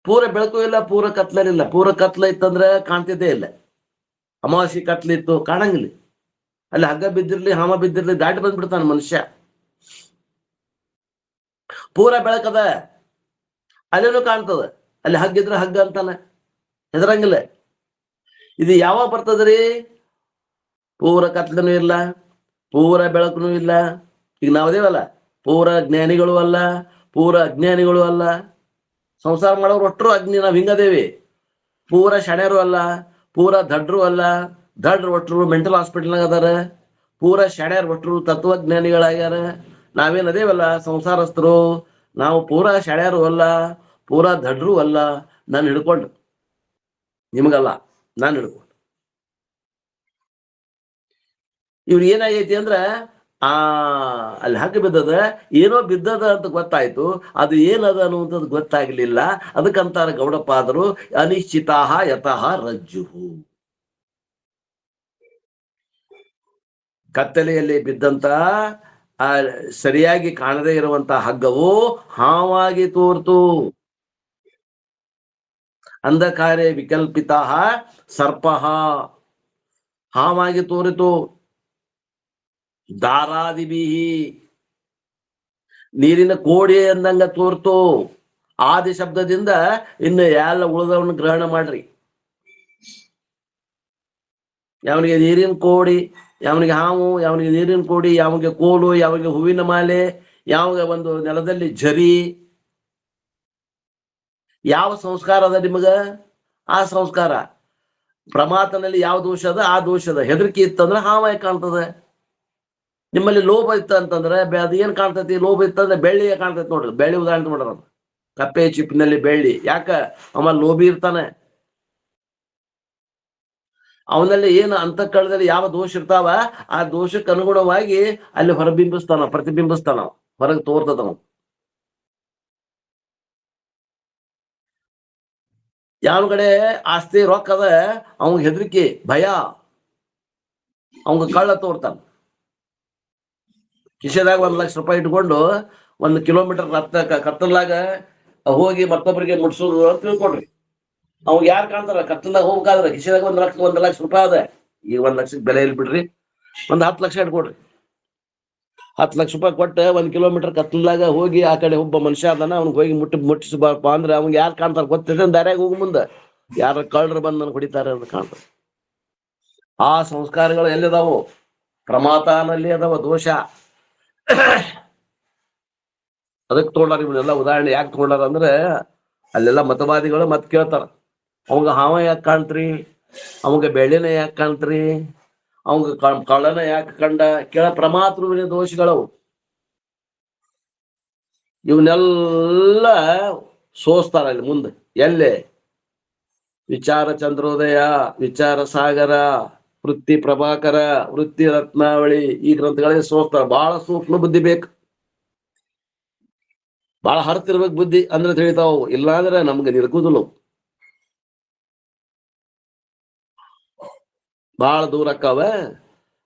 [SPEAKER 1] ಪೂರ ಬೆಳಕು ಇಲ್ಲ, ಪೂರ ಕತ್ಲರಿಲ್ಲ. ಪೂರ ಕತ್ಲ ಇತ್ತಂದ್ರೆ ಕಾಣ್ತಿದ್ದೇ ಇಲ್ಲ. ಅಮಾವಾಸ್ಯೆ ಕತ್ಲಿತ್ತು ಕಾಣಂಗಿಲ್ಲ. ಅಲ್ಲಿ ಹಗ್ಗ ಬಿದ್ದಿರ್ಲಿ, ಹಾಮ ಬಿದ್ದಿರ್ಲಿ, ದಾಟಿ ಬಂದ್ಬಿಡ್ತಾನ ಮನುಷ್ಯ. ಪೂರ ಬೆಳಕದ, ಅಲ್ಲೇನು ಕಾಣ್ತದ. ಅಲ್ಲಿ ಹಗ್ಗಿದ್ರೆ ಹಗ್ಗ ಅಂತಾನ, ಹೆದರಂಗಿಲ್ಲ. ಇದು ಯಾವಾಗ ಬರ್ತದ್ರಿ? ಪೂರ ಕತ್ಲನೂ ಇಲ್ಲ, ಪೂರ ಬೆಳಕನೂ ಇಲ್ಲ. ಈಗ ನಾವದೇವಲ್ಲ, ಪೂರ ಜ್ಞಾನಿಗಳು ಅಲ್ಲ, ಪೂರ ಅಜ್ಞಾನಿಗಳು ಅಲ್ಲ. ಸಂಸಾರ ಮಾಡೋರು ಒಟ್ಟರು ಅಗ್ನಿ, ನಾವ್ ಹಿಂಗದೇವಿ. ಪೂರ ಶಣ್ಯರು ಅಲ್ಲ, ಪೂರ ದಡ್ರು ಅಲ್ಲ. ದಡ್ರು ಒಟ್ಟರು ಮೆಂಟಲ್ ಹಾಸ್ಪಿಟಲ್ನಾಗ ಅದಾರ. ಪೂರ ಶಣ್ಯರ್ ಒಟ್ಟರು ತತ್ವಜ್ಞಾನಿಗಳಾಗ್ಯಾರ. ನಾವೇನ್ ಅದೇವಲ್ಲ ಸಂಸಾರಸ್ಥರು. ನಾವು ಪೂರ ಶಣ್ಯರು ಅಲ್ಲ, ಪೂರ ದಡ್ರು ಅಲ್ಲ. ನಾನು ಹಿಡ್ಕೊಂಡು, ನಿಮಗಲ್ಲ, ನಾನು ಹಿಡ್ಕೊಂಡು. ಇವ್ರು ಏನಾಗೈತಿ ಅಂದ್ರ ಅಲ್ಲಿ ಹಗ್ಗ ಬಿದ್ದದ, ಏನೋ ಬಿದ್ದದ ಅಂತ ಗೊತ್ತಾಯ್ತು. ಅದು ಏನದ ಅನ್ನುವಂಥದ್ದು ಗೊತ್ತಾಗ್ಲಿಲ್ಲ. ಅದಕ್ಕಂತಾರ ಗೌಡಪಾದರು ಅನಿಶ್ಚಿತಾಹ ಯತಃ ರಜ್ಜುಹು. ಕತ್ತಲೆಯಲ್ಲಿ ಬಿದ್ದಂತ ಸರಿಯಾಗಿ ಕಾಣದೇ ಇರುವಂತಹ ಹಗ್ಗವು ಹಾವಾಗಿ ತೋರ್ತು. ಅಂಧಕಾರೇ ವಿಕಲ್ಪಿತಾ ಸರ್ಪಃ, ಹಾವಾಗಿ ತೋರಿತು. ದಾರಾದಿಬಿಹಿ, ನೀರಿನ ಕೋಡಿ ಅಂದಂಗ ತೋರ್ತು. ಆದಿ ಶಬ್ದದಿಂದ ಇನ್ನು ಎಲ್ಲ ಉಳಿದವನ್ನ ಗ್ರಹಣ ಮಾಡ್ರಿ. ಯಾವನಿಗೆ ನೀರಿನ ಕೋಡಿ, ಯಾವನಿಗೆ ಹಾವು, ಯಾವನಿಗೆ ನೀರಿನ ಕೋಡಿ, ಯಾವನಿಗೆ ಕೋಲು, ಯಾವನಿಗೆ ಹೂವಿನ ಮಾಲೆ, ಯಾವಾಗ ಒಂದು ನೆಲದಲ್ಲಿ ಝರಿ. ಯಾವ ಸಂಸ್ಕಾರ ಅದ ನಿಮಗ? ಆ ಸಂಸ್ಕಾರ. ಪ್ರಮಾತನಲ್ಲಿ ಯಾವ ದೋಷ ಅದ ಆ ದೋಷದ. ಹೆದರಿಕೆ ಇತ್ತಂದ್ರೆ ಹಾವಾಗಿ ಕಾಣ್ತದೆ. ನಿಮ್ಮಲ್ಲಿ ಲೋಭ ಇತ್ತ ಅಂತಂದ್ರೆ ಅದು ಏನ್ ಕಾಣ್ತೈತಿ? ಲೋಭ ಇತ್ತಂದ್ರೆ ಬೆಳ್ಳಿಗೆ ಕಾಣ್ತೈತಿ ನೋಡ್ರಿ. ಬೆಳ್ಳಿ ಉದಾಹರಣೆ ನೋಡ್ರ, ಕಪ್ಪೆ ಚಿಪ್ಪಿನಲ್ಲಿ ಬೆಳ್ಳಿ. ಯಾಕ? ಅವ ಲೋಭಿ ಇರ್ತಾನೆ. ಅವನಲ್ಲಿ ಏನು ಅಂತಃಕರಣದಲ್ಲಿ ಯಾವ ದೋಷ ಇರ್ತಾವ ಆ ದೋಷಕ್ಕೆ ಅನುಗುಣವಾಗಿ ಅಲ್ಲಿ ಹೊರಬಿಂಬಿಸ್ತಾನ, ಪ್ರತಿಬಿಂಬಿಸ್ತಾನ, ಹೊರಗೆ ತೋರ್ತದವ. ಯಾವ ಕಡೆ ಆಸ್ತಿ ರೊಕ್ಕ ಅದ, ಅವಂಗ ಹೆದರಿಕೆ, ಭಯ, ಅವಂಗ ಕಳ್ಳ ತೋರ್ತಾನ. ಕಿಶೆದಾಗ 1 ಲಕ್ಷ ರೂಪಾಯಿ ಇಟ್ಕೊಂಡು 1 ಕಿಲೋಮೀಟರ್ ಕತ್ತಲಾಗ ಹೋಗಿ ಮತ್ತೊಬ್ಬರಿಗೆ ಮುಟ್ಸೋದು ಅಂತ ತಿಳ್ಕೊಡ್ರಿ. ಅವಾಗ ಯಾರು ಕಾಣ್ತಾರ? ಕತ್ತಲಾಗ ಹೋಗ್ಬೇಕಾದ್ರೆ ಕಿಶೆದಾಗ 1 ಲಕ್ಷ ರೂಪಾಯಿ ಅದ. ಈಗ 1 ಲಕ್ಷಕ್ಕೆ ಬೆಲೆ ಇಲ್ಲಿ ಬಿಡ್ರಿ, 10 ಲಕ್ಷ ಇಟ್ಕೊಡ್ರಿ. 10 ಲಕ್ಷ ರೂಪಾಯಿ ಕೊಟ್ಟ 1 ಕಿಲೋಮೀಟರ್ ಕತ್ತಲಾಗ ಹೋಗಿ ಆ ಕಡೆ ಒಬ್ಬ ಮನುಷ್ಯ ಅದನ್ನ ಅವ್ನಿಗೆ ಹೋಗಿ ಮುಟ್ಟಿಸ್ಬಾರಪ್ಪ ಅಂದ್ರೆ ಅವ್ನಿಗೆ ಯಾರು ಕಾಣ್ತಾರ ಗೊತ್ತಿದೆ? ದಾರ್ಯಾಗ ಹೋಗಿ ಮುಂದೆ ಯಾರ ಕಳ್ಳರು ಬಂದು ನನ್ಗೆ ಹೊಡಿತಾರೆ ಅಂತ ಕಾಣ್ತಾರೆ. ಆ ಸಂಸ್ಕಾರಗಳು ಎಲ್ಲಿದಾವು? ಪ್ರಮಾತನಲ್ಲಿ ಅದಾವ ದೋಷ. ಅದಕ್ಕೆ ತಗೊಂಡಾರ ಇವನ್ನೆಲ್ಲ ಉದಾಹರಣೆ. ಯಾಕೆ ತಗೊಂಡಾರ ಅಂದ್ರೆ ಅಲ್ಲೆಲ್ಲ ಮತವಾದಿಗಳು ಮತ್ ಕೇಳ್ತಾರ, ಅವಂಗ ಹಾವ ಯಾಕೆ ಕಾಣ್ತ್ರಿ, ಅವಂಗ ಬೆಳ್ಳಿನ ಯಾಕೆ ಕಾಣ್ತ್ರಿ, ಅವಂಗ ಕಳ್ಳನ ಯಾಕೆ ಕಂಡ? ಕೇಳ ಪ್ರಮಾತೃವಿನ ದೋಷಗಳವು. ಇವನ್ನೆಲ್ಲ ಸೋಸ್ತಾರ ಅಲ್ಲಿ ಮುಂದೆ. ಎಲ್ಲೇ ವಿಚಾರ ಚಂದ್ರೋದಯ, ವಿಚಾರ ಸಾಗರ, ವೃತ್ತಿ ಪ್ರಭಾಕರ, ವೃತ್ತಿ ರತ್ನಾವಳಿ, ಈ ಗ್ರಂಥಗಳಿಗೆ ಸೋಸ್ತಾರ. ಬಹಳ ಸೂಕ್ಷ್ಮ ಬುದ್ಧಿ ಬೇಕು, ಬಹಳ ಹರ್ತಿರ್ಬೇಕು ಬುದ್ಧಿ, ಅಂದ್ರೆ ತಿಳಿತಾವು. ಇಲ್ಲಾಂದ್ರೆ ನಮ್ಗೆ ನಿರಕುದಿಲ್ಲ, ಬಹಳ ದೂರ ಅಕ್ಕಾವ.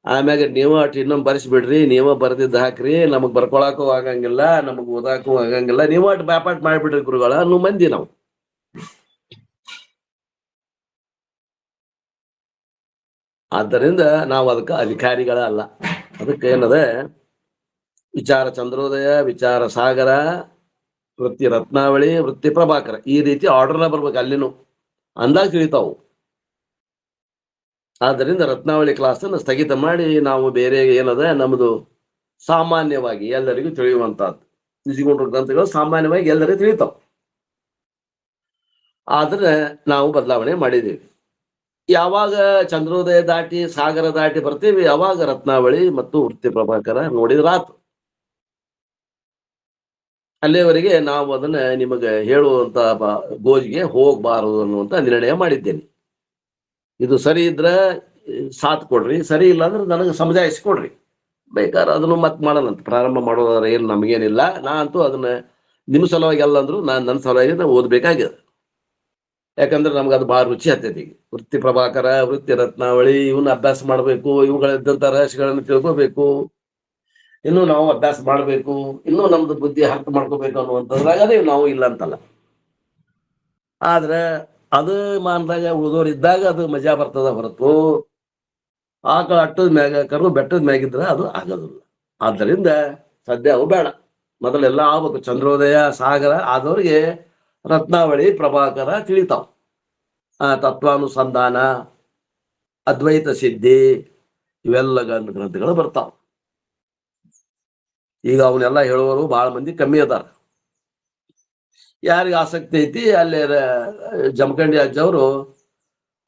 [SPEAKER 1] ಆಮ್ಯಾಗ ನೀವು ಅಟ್ ಇನ್ನೊಂದು ಬರ್ಸ್ಬಿಡ್ರಿ, ನೀವ ಬರ್ದಿದ್ದು ಹಾಕ್ರಿ, ನಮಗ್ ಬರ್ಕೊಳಕೂ ಆಗಂಗಿಲ್ಲ, ನಮಗ್ ಓದಾಕೂ ಆಗಂಗಿಲ್ಲ, ನೀವು ಅಟ್ ಬ್ಯಾಪಾಟ್ ಮಾಡ್ಬಿಡ್ರಿ ಗುರುಗಳ ಅನ್ನೋ ಮಂದಿ ನಾವು. ಆದ್ದರಿಂದ ನಾವು ಅದಕ್ಕೆ ಅಧಿಕಾರಿಗಳ ಅಲ್ಲ. ಅದಕ್ಕೆ ಏನದ? ವಿಚಾರ ಚಂದ್ರೋದಯ, ವಿಚಾರ ಸಾಗರ, ವೃತ್ತಿ ರತ್ನಾವಳಿ, ವೃತ್ತಿ ಪ್ರಭಾಕರ, ಈ ರೀತಿ ಆರ್ಡರ್ನ ಬರ್ಬೇಕು. ಅಲ್ಲಿನೂ ಅಂದಾಗ ತಿಳಿತಾವು. ಆದ್ದರಿಂದ ರತ್ನಾವಳಿ ಕ್ಲಾಸನ್ನು ಸ್ಥಗಿತ ಮಾಡಿ ನಾವು ಬೇರೆ ಏನದ ನಮ್ದು ಸಾಮಾನ್ಯವಾಗಿ ಎಲ್ಲರಿಗೂ ತಿಳಿಯುವಂತಹದ್ದು ನಿಜಗೊಂಡ್ರ ಗ್ರಂಥಗಳು ಸಾಮಾನ್ಯವಾಗಿ ಎಲ್ಲರಿಗೂ ತಿಳಿತಾವ. ಆದ್ರೆ ನಾವು ಬದಲಾವಣೆ ಮಾಡಿದ್ದೀವಿ. ಯಾವಾಗ ಚಂದ್ರೋದಯ ದಾಟಿ ಸಾಗರ ದಾಟಿ ಬರ್ತೀವಿ ಅವಾಗ ರತ್ನಾವಳಿ ಮತ್ತು ವೃತ್ತಿ ಪ್ರಭಾಕರ ನೋಡಿದ್ರಾತು. ಅಲ್ಲಿಯವರೆಗೆ ನಾವು ಅದನ್ನ ನಿಮಗೆ ಹೇಳುವಂತ ಗೋಜಿಗೆ ಹೋಗ್ಬಾರದು ಅನ್ನುವಂತ ನಿರ್ಣಯ ಮಾಡಿದ್ದೇನೆ. ಇದು ಸರಿ ಇದ್ರೆ ಸಾಥ್ ಕೊಡ್ರಿ, ಸರಿ ಇಲ್ಲ ಅಂದ್ರೆ ನನಗೆ ಸಮಜಾಯಿಸ್ಕೊಡ್ರಿ. ಬೇಕಾದ್ರೆ ಅದನ್ನು ಮತ್ತೆ ಮಾಡೋಣಂತ. ಪ್ರಾರಂಭ ಮಾಡೋದಾದ್ರೆ ಏನು ನಮಗೇನಿಲ್ಲ. ನಾ ಅಂತೂ ಅದನ್ನ ನಿಮ್ಮ ಸಲುವಾಗಿ ಅಲ್ಲ ಅಂದ್ರು ನಾನು ನನ್ನ ಸಲುವಾಗಿ ಓದ್ಬೇಕಾಗಿದೆ. ಯಾಕಂದ್ರೆ ನಮ್ಗೆ ಅದು ಬಹಳ ರುಚಿ ಹತ್ತೈತಿ. ವೃತ್ತಿ ಪ್ರಭಾಕರ, ವೃತ್ತಿ ರತ್ನಾವಳಿ ಇವನ್ನ ಅಭ್ಯಾಸ ಮಾಡ್ಬೇಕು, ಇವುಗಳಿದ್ದಂತ ರಹಸ್ಯಗಳನ್ನು ತಿಳ್ಕೋಬೇಕು. ಇನ್ನೂ ನಾವು ಅಭ್ಯಾಸ ಮಾಡಬೇಕು, ಇನ್ನೂ ನಮ್ದು ಬುದ್ಧಿ ಹರ್ಟ್ ಮಾಡ್ಕೋಬೇಕು ಅನ್ನುವಂಥದ್ರಾಗ ಅದೇವ್ ನಾವು ಇಲ್ಲ ಅಂತಲ್ಲ. ಆದ್ರೆ ಅದು ಮಾನದಾಗ ಉಳಿದೋರ್ ಇದ್ದಾಗ ಅದು ಮಜಾ ಬರ್ತದ ಹೊರತು ಆಕಳ ಅಟ್ಟದ ಮ್ಯಾಗ ಕರು ಬೆಟ್ಟದ ಮ್ಯಾಗಿದ್ರ ಅದು ಆಗೋದಿಲ್ಲ. ಆದ್ದರಿಂದ ಸದ್ಯ ಅವು ಬೇಡ. ಮೊದಲೆಲ್ಲ ಆಗ್ಬೇಕು. ಚಂದ್ರೋದಯ ಸಾಗರ ಆದವ್ರಿಗೆ ರತ್ನಾವಳಿ ಪ್ರಭಾಕರ ತಿಳಿತಾವ್. ತತ್ವಾನುಸಂಧಾನ, ಅದ್ವೈತ ಸಿದ್ಧಿ ಇವೆಲ್ಲ ಗ್ರಂಥಗಳು ಬರ್ತಾವ. ಈಗ ಅವನ್ನೆಲ್ಲ ಹೇಳುವವರು ಬಹಳ ಮಂದಿ ಕಮ್ಮಿ ಅದಾರ. ಯಾರಿಗೆ ಆಸಕ್ತಿ ಐತಿ ಅಲ್ಲಿ ಜಮಖಂಡಿ ಅಜ್ಜವರು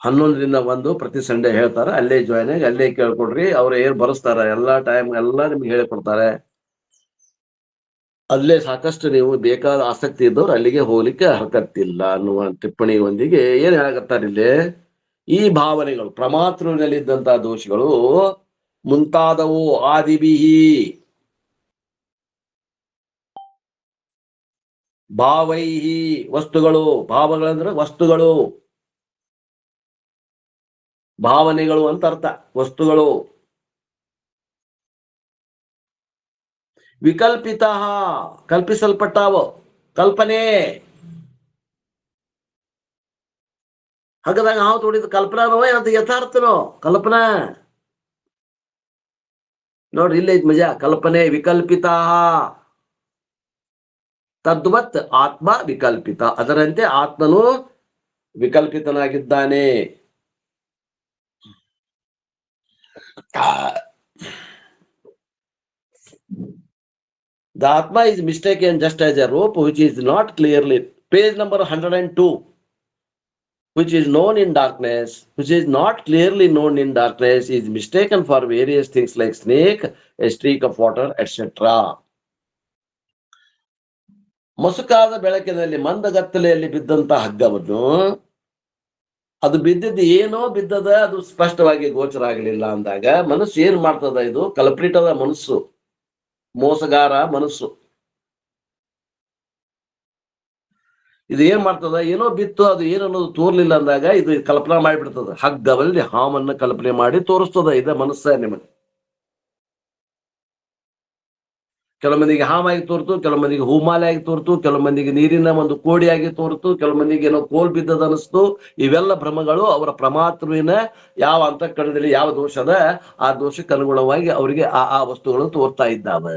[SPEAKER 1] 11ರಿಂದ 1 ಪ್ರತಿ ಸಂಡೇ ಹೇಳ್ತಾರೆ. ಅಲ್ಲೇ ಜಾಯ್ನ್ ಆಗಿ ಅಲ್ಲೇ ಕೇಳ್ಕೊಡ್ರಿ. ಅವ್ರು ಏನ್ ಬರೆಸ್ತಾರ ಎಲ್ಲಾ ಟೈಮ್ ಎಲ್ಲ ನಿಮ್ಗೆ ಹೇಳಿಕೊಡ್ತಾರೆ. ಅಲ್ಲೇ ಸಾಕಷ್ಟು ನೀವು ಬೇಕಾದ ಆಸಕ್ತಿ ಇದ್ದವ್ರು ಅಲ್ಲಿಗೆ ಹೋಗ್ಲಿಕ್ಕೆ ಹರಕತ್ತಿಲ್ಲ ಅನ್ನುವ ಟಿಪ್ಪಣಿಯೊಂದಿಗೆ ಏನ್ ಹೇಳಕತ್ತಾರೆ ಇಲ್ಲಿ, ಈ ಭಾವನೆಗಳು ಪ್ರಮಾತೃನಲ್ಲಿದ್ದಂತಹ ದೋಷಗಳು ಮುಂತಾದವು ಆದಿಬಿಹಿ ಭಾವೈಹಿ ವಸ್ತುಗಳು. ಭಾವಗಳಂದ್ರೆ ವಸ್ತುಗಳು, ಭಾವನೆಗಳು ಅಂತ ಅರ್ಥ. ವಸ್ತುಗಳು ವಿಕಲ್ಪಿತ ಕಲ್ಪಿಸಲ್ಪಟ್ಟಾವ. ಕಲ್ಪನೆ ಹಗದಾಗ ಹಾವು ತೋಡಿದ ಕಲ್ಪನಾನೋ ಏನಂತ ಯಥಾರ್ಥನೋ ಕಲ್ಪನಾ. ನೋಡ್ರಿ ಇಲ್ಲೇ ಐತ್ ಮಜಾ. ಕಲ್ಪನೆ ವಿಕಲ್ಪಿತ ತದ್ವತ್ ಆತ್ಮ ವಿಕಲ್ಪಿತ. ಅದರಂತೆ ಆತ್ಮನು ವಿಕಲ್ಪಿತನಾಗಿದ್ದಾನೆ. The Atma is mistaken just as a rope which is not clearly, page number 102, which is known in darkness, which is not clearly known in darkness, is mistaken for various things like snake, a streak of water, etc. ಮಸುಕಾದ ಬೆಳಕಿನಲ್ಲಿ ಮಂದಗತ್ತಲೆಯಲ್ಲಿ ಬಿದ್ದಂತ ಹಗ್ಗವನ್ನು, ಅದು ಬಿದ್ದಿದ್ದು ಏನೋ ಬಿದ್ದದ, ಅದು ಸ್ಪಷ್ಟವಾಗಿ ಗೋಚರ ಆಗಲಿಲ್ಲ ಅಂದಾಗ ಮನಸ್ಸು ಏನ್ ಮಾಡ್ತದ? ಇದು ಕಲ್ಪ್ರಿಟದ ಮನಸ್ಸು, ಮೋಸಗಾರ ಮನಸ್ಸು. ಇದು ಏನ್ ಮಾಡ್ತದ? ಏನೋ ಬಿತ್ತು, ಅದು ಏನನ್ನೋದು ತೋರ್ಲಿಲ್ಲ ಅಂದಾಗ ಇದು ಕಲ್ಪನಾ ಮಾಡಿಬಿಡ್ತದ. ಹಗ್ಗದಲ್ಲಿ ಹಾವನ್ನ ಕಲ್ಪನೆ ಮಾಡಿ ತೋರಿಸ್ತದ. ಇದ ಮನಸ್ಸ ನಿಮಗೆ. ಕೆಲವು ಮಂದಿಗೆ ಹಾವಾಗಿ ತೋರ್ತು, ಕೆಲವು ಮಂದಿಗೆ ಹೂಮಾಲೆ ಆಗಿ ತೋರ್ತು, ಕೆಲವು ಮಂದಿಗೆ ನೀರಿನ ಒಂದು ಕೋಡಿಯಾಗಿ ತೋರ್ತು, ಕೆಲವು ಮಂದಿಗೆ ಏನೋ ಕೋಲ್ ಬಿದ್ದದ ಅನಿಸ್ತು. ಇವೆಲ್ಲ ಭ್ರಮಗಳು ಅವರ ಪ್ರಮಾತೃವಿನ ಯಾವ ಅಂತಃಕರಣದಲ್ಲಿ ಯಾವ ದೋಷದ ಆ ದೋಷಕ್ಕೆ ಅನುಗುಣವಾಗಿ ಅವರಿಗೆ ಆ ವಸ್ತುಗಳು ತೋರ್ತಾ ಇದ್ದಾವೆ.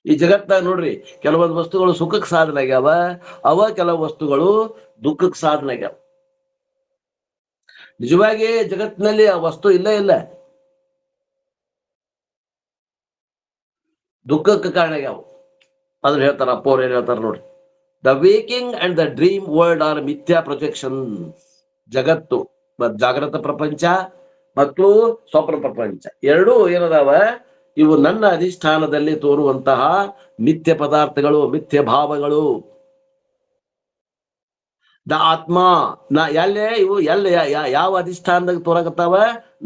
[SPEAKER 1] ಈ ಜಗತ್ತಾಗ ನೋಡ್ರಿ, ಕೆಲವೊಂದು ವಸ್ತುಗಳು ಸುಖಕ್ಕೆ ಸಾಧನೆ ಆಗ್ಯಾವ, ಕೆಲವು ವಸ್ತುಗಳು ದುಃಖಕ್ಕೆ ಸಾಧನೆ ಆಗ್ಯಾವ. ನಿಜವಾಗಿ ಜಗತ್ತಿನಲ್ಲಿ ಆ ವಸ್ತು ಇಲ್ಲೇ ಇಲ್ಲ, ದುಃಖಕ್ಕೆ ಕಾರಣ ಆಗ್ಯಾವ. ಅದನ್ನ ಹೇಳ್ತಾರ ಅಪ್ಪವ್ರು. ಏನ್ ಹೇಳ್ತಾರ ನೋಡ್ರಿ, the waking and the dream world are ಮಿಥ್ಯಾ ಪ್ರೊಜೆಕ್ಷನ್. ಜಗತ್ತು ಜಾಗೃತ ಪ್ರಪಂಚ ಮತ್ತು ಸ್ವಪ್ನ ಪ್ರಪಂಚ ಎರಡೂ ಏನದಾವ? ಇವು ನನ್ನ ಅಧಿಷ್ಠಾನದಲ್ಲಿ ತೋರುವಂತಹ ಮಿಥ್ಯ ಪದಾರ್ಥಗಳು, ಮಿಥ್ಯ ಭಾವಗಳು. ದ ಆತ್ಮ ಇವು ಯಾವ ಅಧಿಷ್ಠಾನದಾಗ ತೋರಾಗತ್ತಾವ?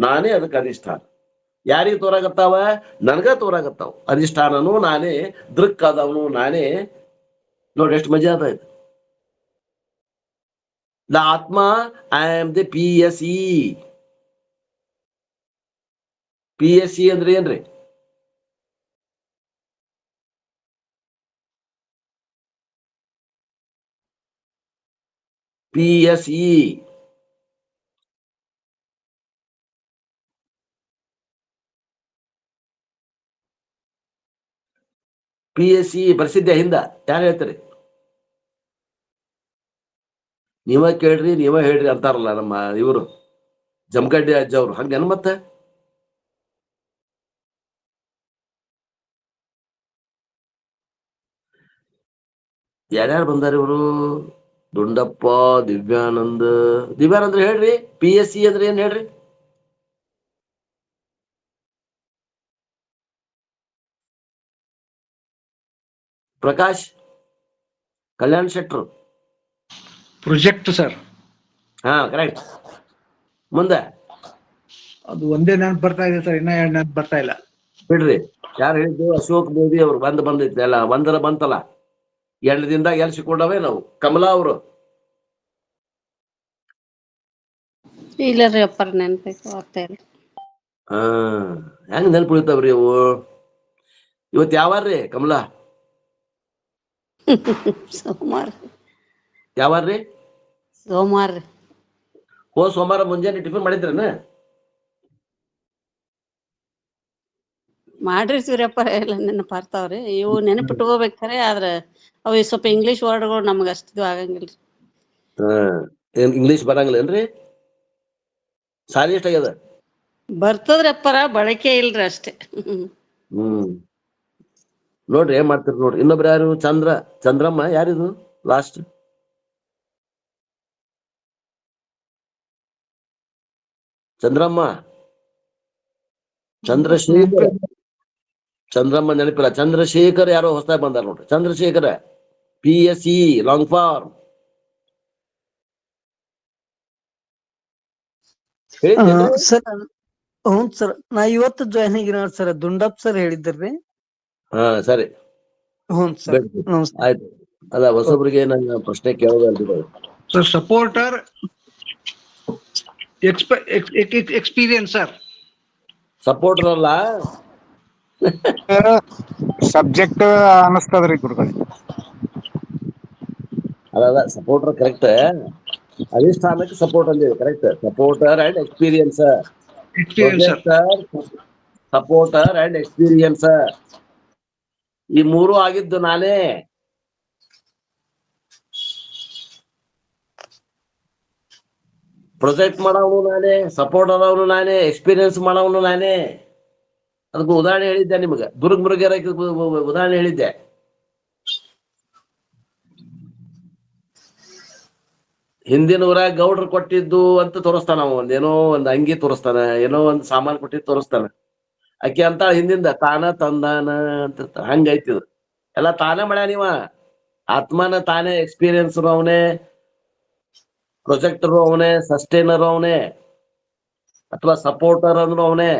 [SPEAKER 1] ನಾನೇ ಅದಕ್ಕೆ ಅಧಿಷ್ಠಾನ. ಯಾರಿಗೆ ತೋರಾಗತ್ತಾವ? ನನಗ ತೋರಾಗತ್ತಾವ. ಅಧಿಷ್ಠಾನನು ನಾನೇ, ದೃಕ್ ಆದವನು ನಾನೇ. ನೋಡಿ ಎಷ್ಟು ಮಜಾ ಅದ ಇದು. ದ ಆತ್ಮ I am the PSE. PSE ಅಂದ್ರೆ ಏನ್ರಿ? PSE ಬರ್ಸಿದ್ದೆ ಹಿಂದ. ಯಾರು ಹೇಳ್ತಾರೆ? ನೀವ ಕೇಳ್ರಿ, ನೀವ ಹೇಳ್ರಿ ಅಂತಾರಲ್ಲ ನಮ್ಮ ಇವರು ಜಮಖಂಡಿ ಅಜ್ಜ ಅವ್ರು. ಹಂಗೇನು ಮತ್ತೆ? ಯಾರ್ಯಾರು ಬಂದಾರ ಇವರು? ದುಂಡಪ್ಪ, ದಿವ್ಯಾನಂದ್ ಹೇಳ್ರಿ. PSE ಅಂದ್ರೆ ಏನ್ ಹೇಳ್ರಿ? ಪ್ರಕಾಶ್ ಕಲ್ಯಾಣ್ ಶೆಟ್ರು.
[SPEAKER 3] Project sir.
[SPEAKER 1] ಹಾ ಕರೆಕ್ಟ್. ಮುಂದೆ
[SPEAKER 3] ಅದು ಒಂದೇ ನೆನಪು ಬರ್ತಾ ಇದೆ ಸರ್, ಇನ್ನ ಎರಡು ನೆನಪು ಬರ್ತಾ ಇಲ್ಲ.
[SPEAKER 1] ಬಿಡ್ರಿ. ಯಾರು ಹೇಳಿದ್ದು? ಅಶೋಕ್ ಮೋದಿ ಅವ್ರು. ಬಂದೈತಿ ಅಲ್ಲ, ಒಂದರ ಬಂತಲ್ಲ. 2 ದಿನದಾಗ ಎಲ್ಲಿ ಸಿಕ್ಕೊಂಡವೇ ನಾವು. ಕಮಲಾ ಅವರು.
[SPEAKER 4] ಇಲ್ಲ ರೀ ಅಪ್ಪರ ನೆನಪೈತೆ ಆಗ್ತಾ ಇಲ್ಲ.
[SPEAKER 1] ಹೆಂಗ್ ನೆನಪು ಉಳಿತಾವ್ರಿ ಅವು? ಇವತ್ ಯಾವಾರ್ರಿ ಕಮಲಾ?
[SPEAKER 4] ಸೋಮವಾರ
[SPEAKER 1] ಯಾವಾರ್ರಿ?
[SPEAKER 4] ಸೋಮವಾರ
[SPEAKER 1] ಸೋಮವಾರ ಮುಂಜಾನೆ ಟಿಫಿನ್ ಮಾಡಿದ್ರೇನ?
[SPEAKER 4] ಮಾಡ್ರಿ ಸೂರ್ಯಪ್ಪ ಎಲ್ಲ ನೆನಪಾರ್ತಾವ್ರಿ. ಇವು ನೆನಪಿಟ್ಕೋಬೇಕಾರೆ ಆದ್ರ ಅವು ಸ್ವಲ್ಪ ಇಂಗ್ಲಿಷ್ ವರ್ಡ್ಗಳು ನಮ್ಗ ಅಷ್ಟು ಆಗಂಗಿಲ್ರಿ.
[SPEAKER 1] ಏನ್ ಇಂಗ್ಲಿಷ್ ಬರಂಗಿಲ್ಲೇನ್ರಿ? ಸಾಲಿ ಎಷ್ಟಾಗ್ಯದ?
[SPEAKER 4] ಬರ್ತದ್ರಿ ಅಪ್ಪರ, ಬಳಕೆ ಇಲ್ರಿ ಅಷ್ಟೇ.
[SPEAKER 1] ನೋಡ್ರಿ ಏನ್ ಮಾಡ್ತೀರಿ ನೋಡ್ರಿ. ಇನ್ನೊಬ್ರು ಯಾರು? ಚಂದ್ರಮ್ಮ ಯಾರಿದು ಲಾಸ್ಟ್? ಚಂದ್ರಮ್ಮ, ಚಂದ್ರಶೇಖರ್. ಚಂದ್ರಮ್ಮ ನೆನಪಿಲ್ಲ. ಚಂದ್ರಶೇಖರ್ ಯಾರೋ ಹೊಸದಾಗಿ ಬಂದಾರ ನೋಡ್ರಿ. Chandrashekhar, PSE long form.
[SPEAKER 5] Sir ಹ್ಞೂ ಸರ್, ನಾ ಇವತ್ತು ಜಾಯ್ನ್ ಆಗಿನ ಸರ್. ದುಂಡಪ್ ಸರ್ ಹೇಳಿದ್ರಿ.
[SPEAKER 1] ಹಾ ಸರಿ,
[SPEAKER 5] ಹ್ಞೂ ಸರ್, ನಮಸ್ತೆ.
[SPEAKER 1] ಆಯ್ತು. ಅಲ್ಲ, ಹೊಸಬ್ರಿಗೆ ನನ್ನ ಪ್ರಶ್ನೆ ಕೇಳೋದು.
[SPEAKER 6] Supporter experience sir.
[SPEAKER 1] ಸಪೋರ್ಟರ್ ಅಲ್ಲ,
[SPEAKER 6] ಸಬ್ಜೆಕ್ಟ್ ಅನಸ್ತದ್ರಿ ಗುರುಗಳೇ.
[SPEAKER 1] ಅಲ್ಲ ಸಪೋರ್ಟರ್ ಕರೆಕ್ಟ್. ಅಧಿಷ್ಠಾನಕ್ಕೆ ಸಪೋರ್ಟ್ ಅಂದೇವಿ, correct. Supporter and experience. Supporter and experience ಈ ಮೂರು ಆಗಿದ್ದು ನಾನೇ. ಪ್ರೊಜೆಕ್ಟ್ ಮಾಡವನು ನಾನೇ, ಸಪೋರ್ಟ್ ಆದವನು ನಾನೇ, ಎಕ್ಸ್ಪೀರಿಯನ್ಸ್ ಮಾಡವನು ನಾನೇ. ಅದಕ್ಕೆ ಉದಾಹರಣೆ ಹೇಳಿದ್ದೆ ನಿಮ್ಗೆ. ದುರ್ಗ ಮುರುಗೇರ ಉದಾಹರಣೆ ಹೇಳಿದ್ದೆ. ಹಿಂದಿನ ಊರಾಗ ಗೌಡ್ರು ಕೊಟ್ಟಿದ್ದು ಅಂತ ತೋರಿಸ್ತಾನ ಅವ. ಏನೋ ಒಂದ್ ಅಂಗಿ ತೋರಿಸ್ತಾನ, ಏನೋ ಒಂದ್ ಸಾಮಾನ್ ಕೊಟ್ಟಿದ್ದು ತೋರಿಸ್ತಾನ. ಅಕ್ಕಿ ಅಂತ ಹಿಂದಿಂದ ತಾನ ತಂದಾನ ಅಂತ ಹಂಗೈತಿದ್ ಎಲ್ಲ ತಾನೇ ಮಾಡ್ಯಾನ ನೀವ. ಆತ್ಮನ ತಾನೇ ಎಕ್ಸ್ಪೀರಿಯನ್ಸ್ ಅವನೇ, ಪ್ರೊಜೆಕ್ಟರ್ ಅವನೇ, ಸಸ್ಟೈನರ್ ಅವನೇ, ಅಥವಾ ಸಪೋರ್ಟರ್ ಅಂದ್ರು ಅವನೇ.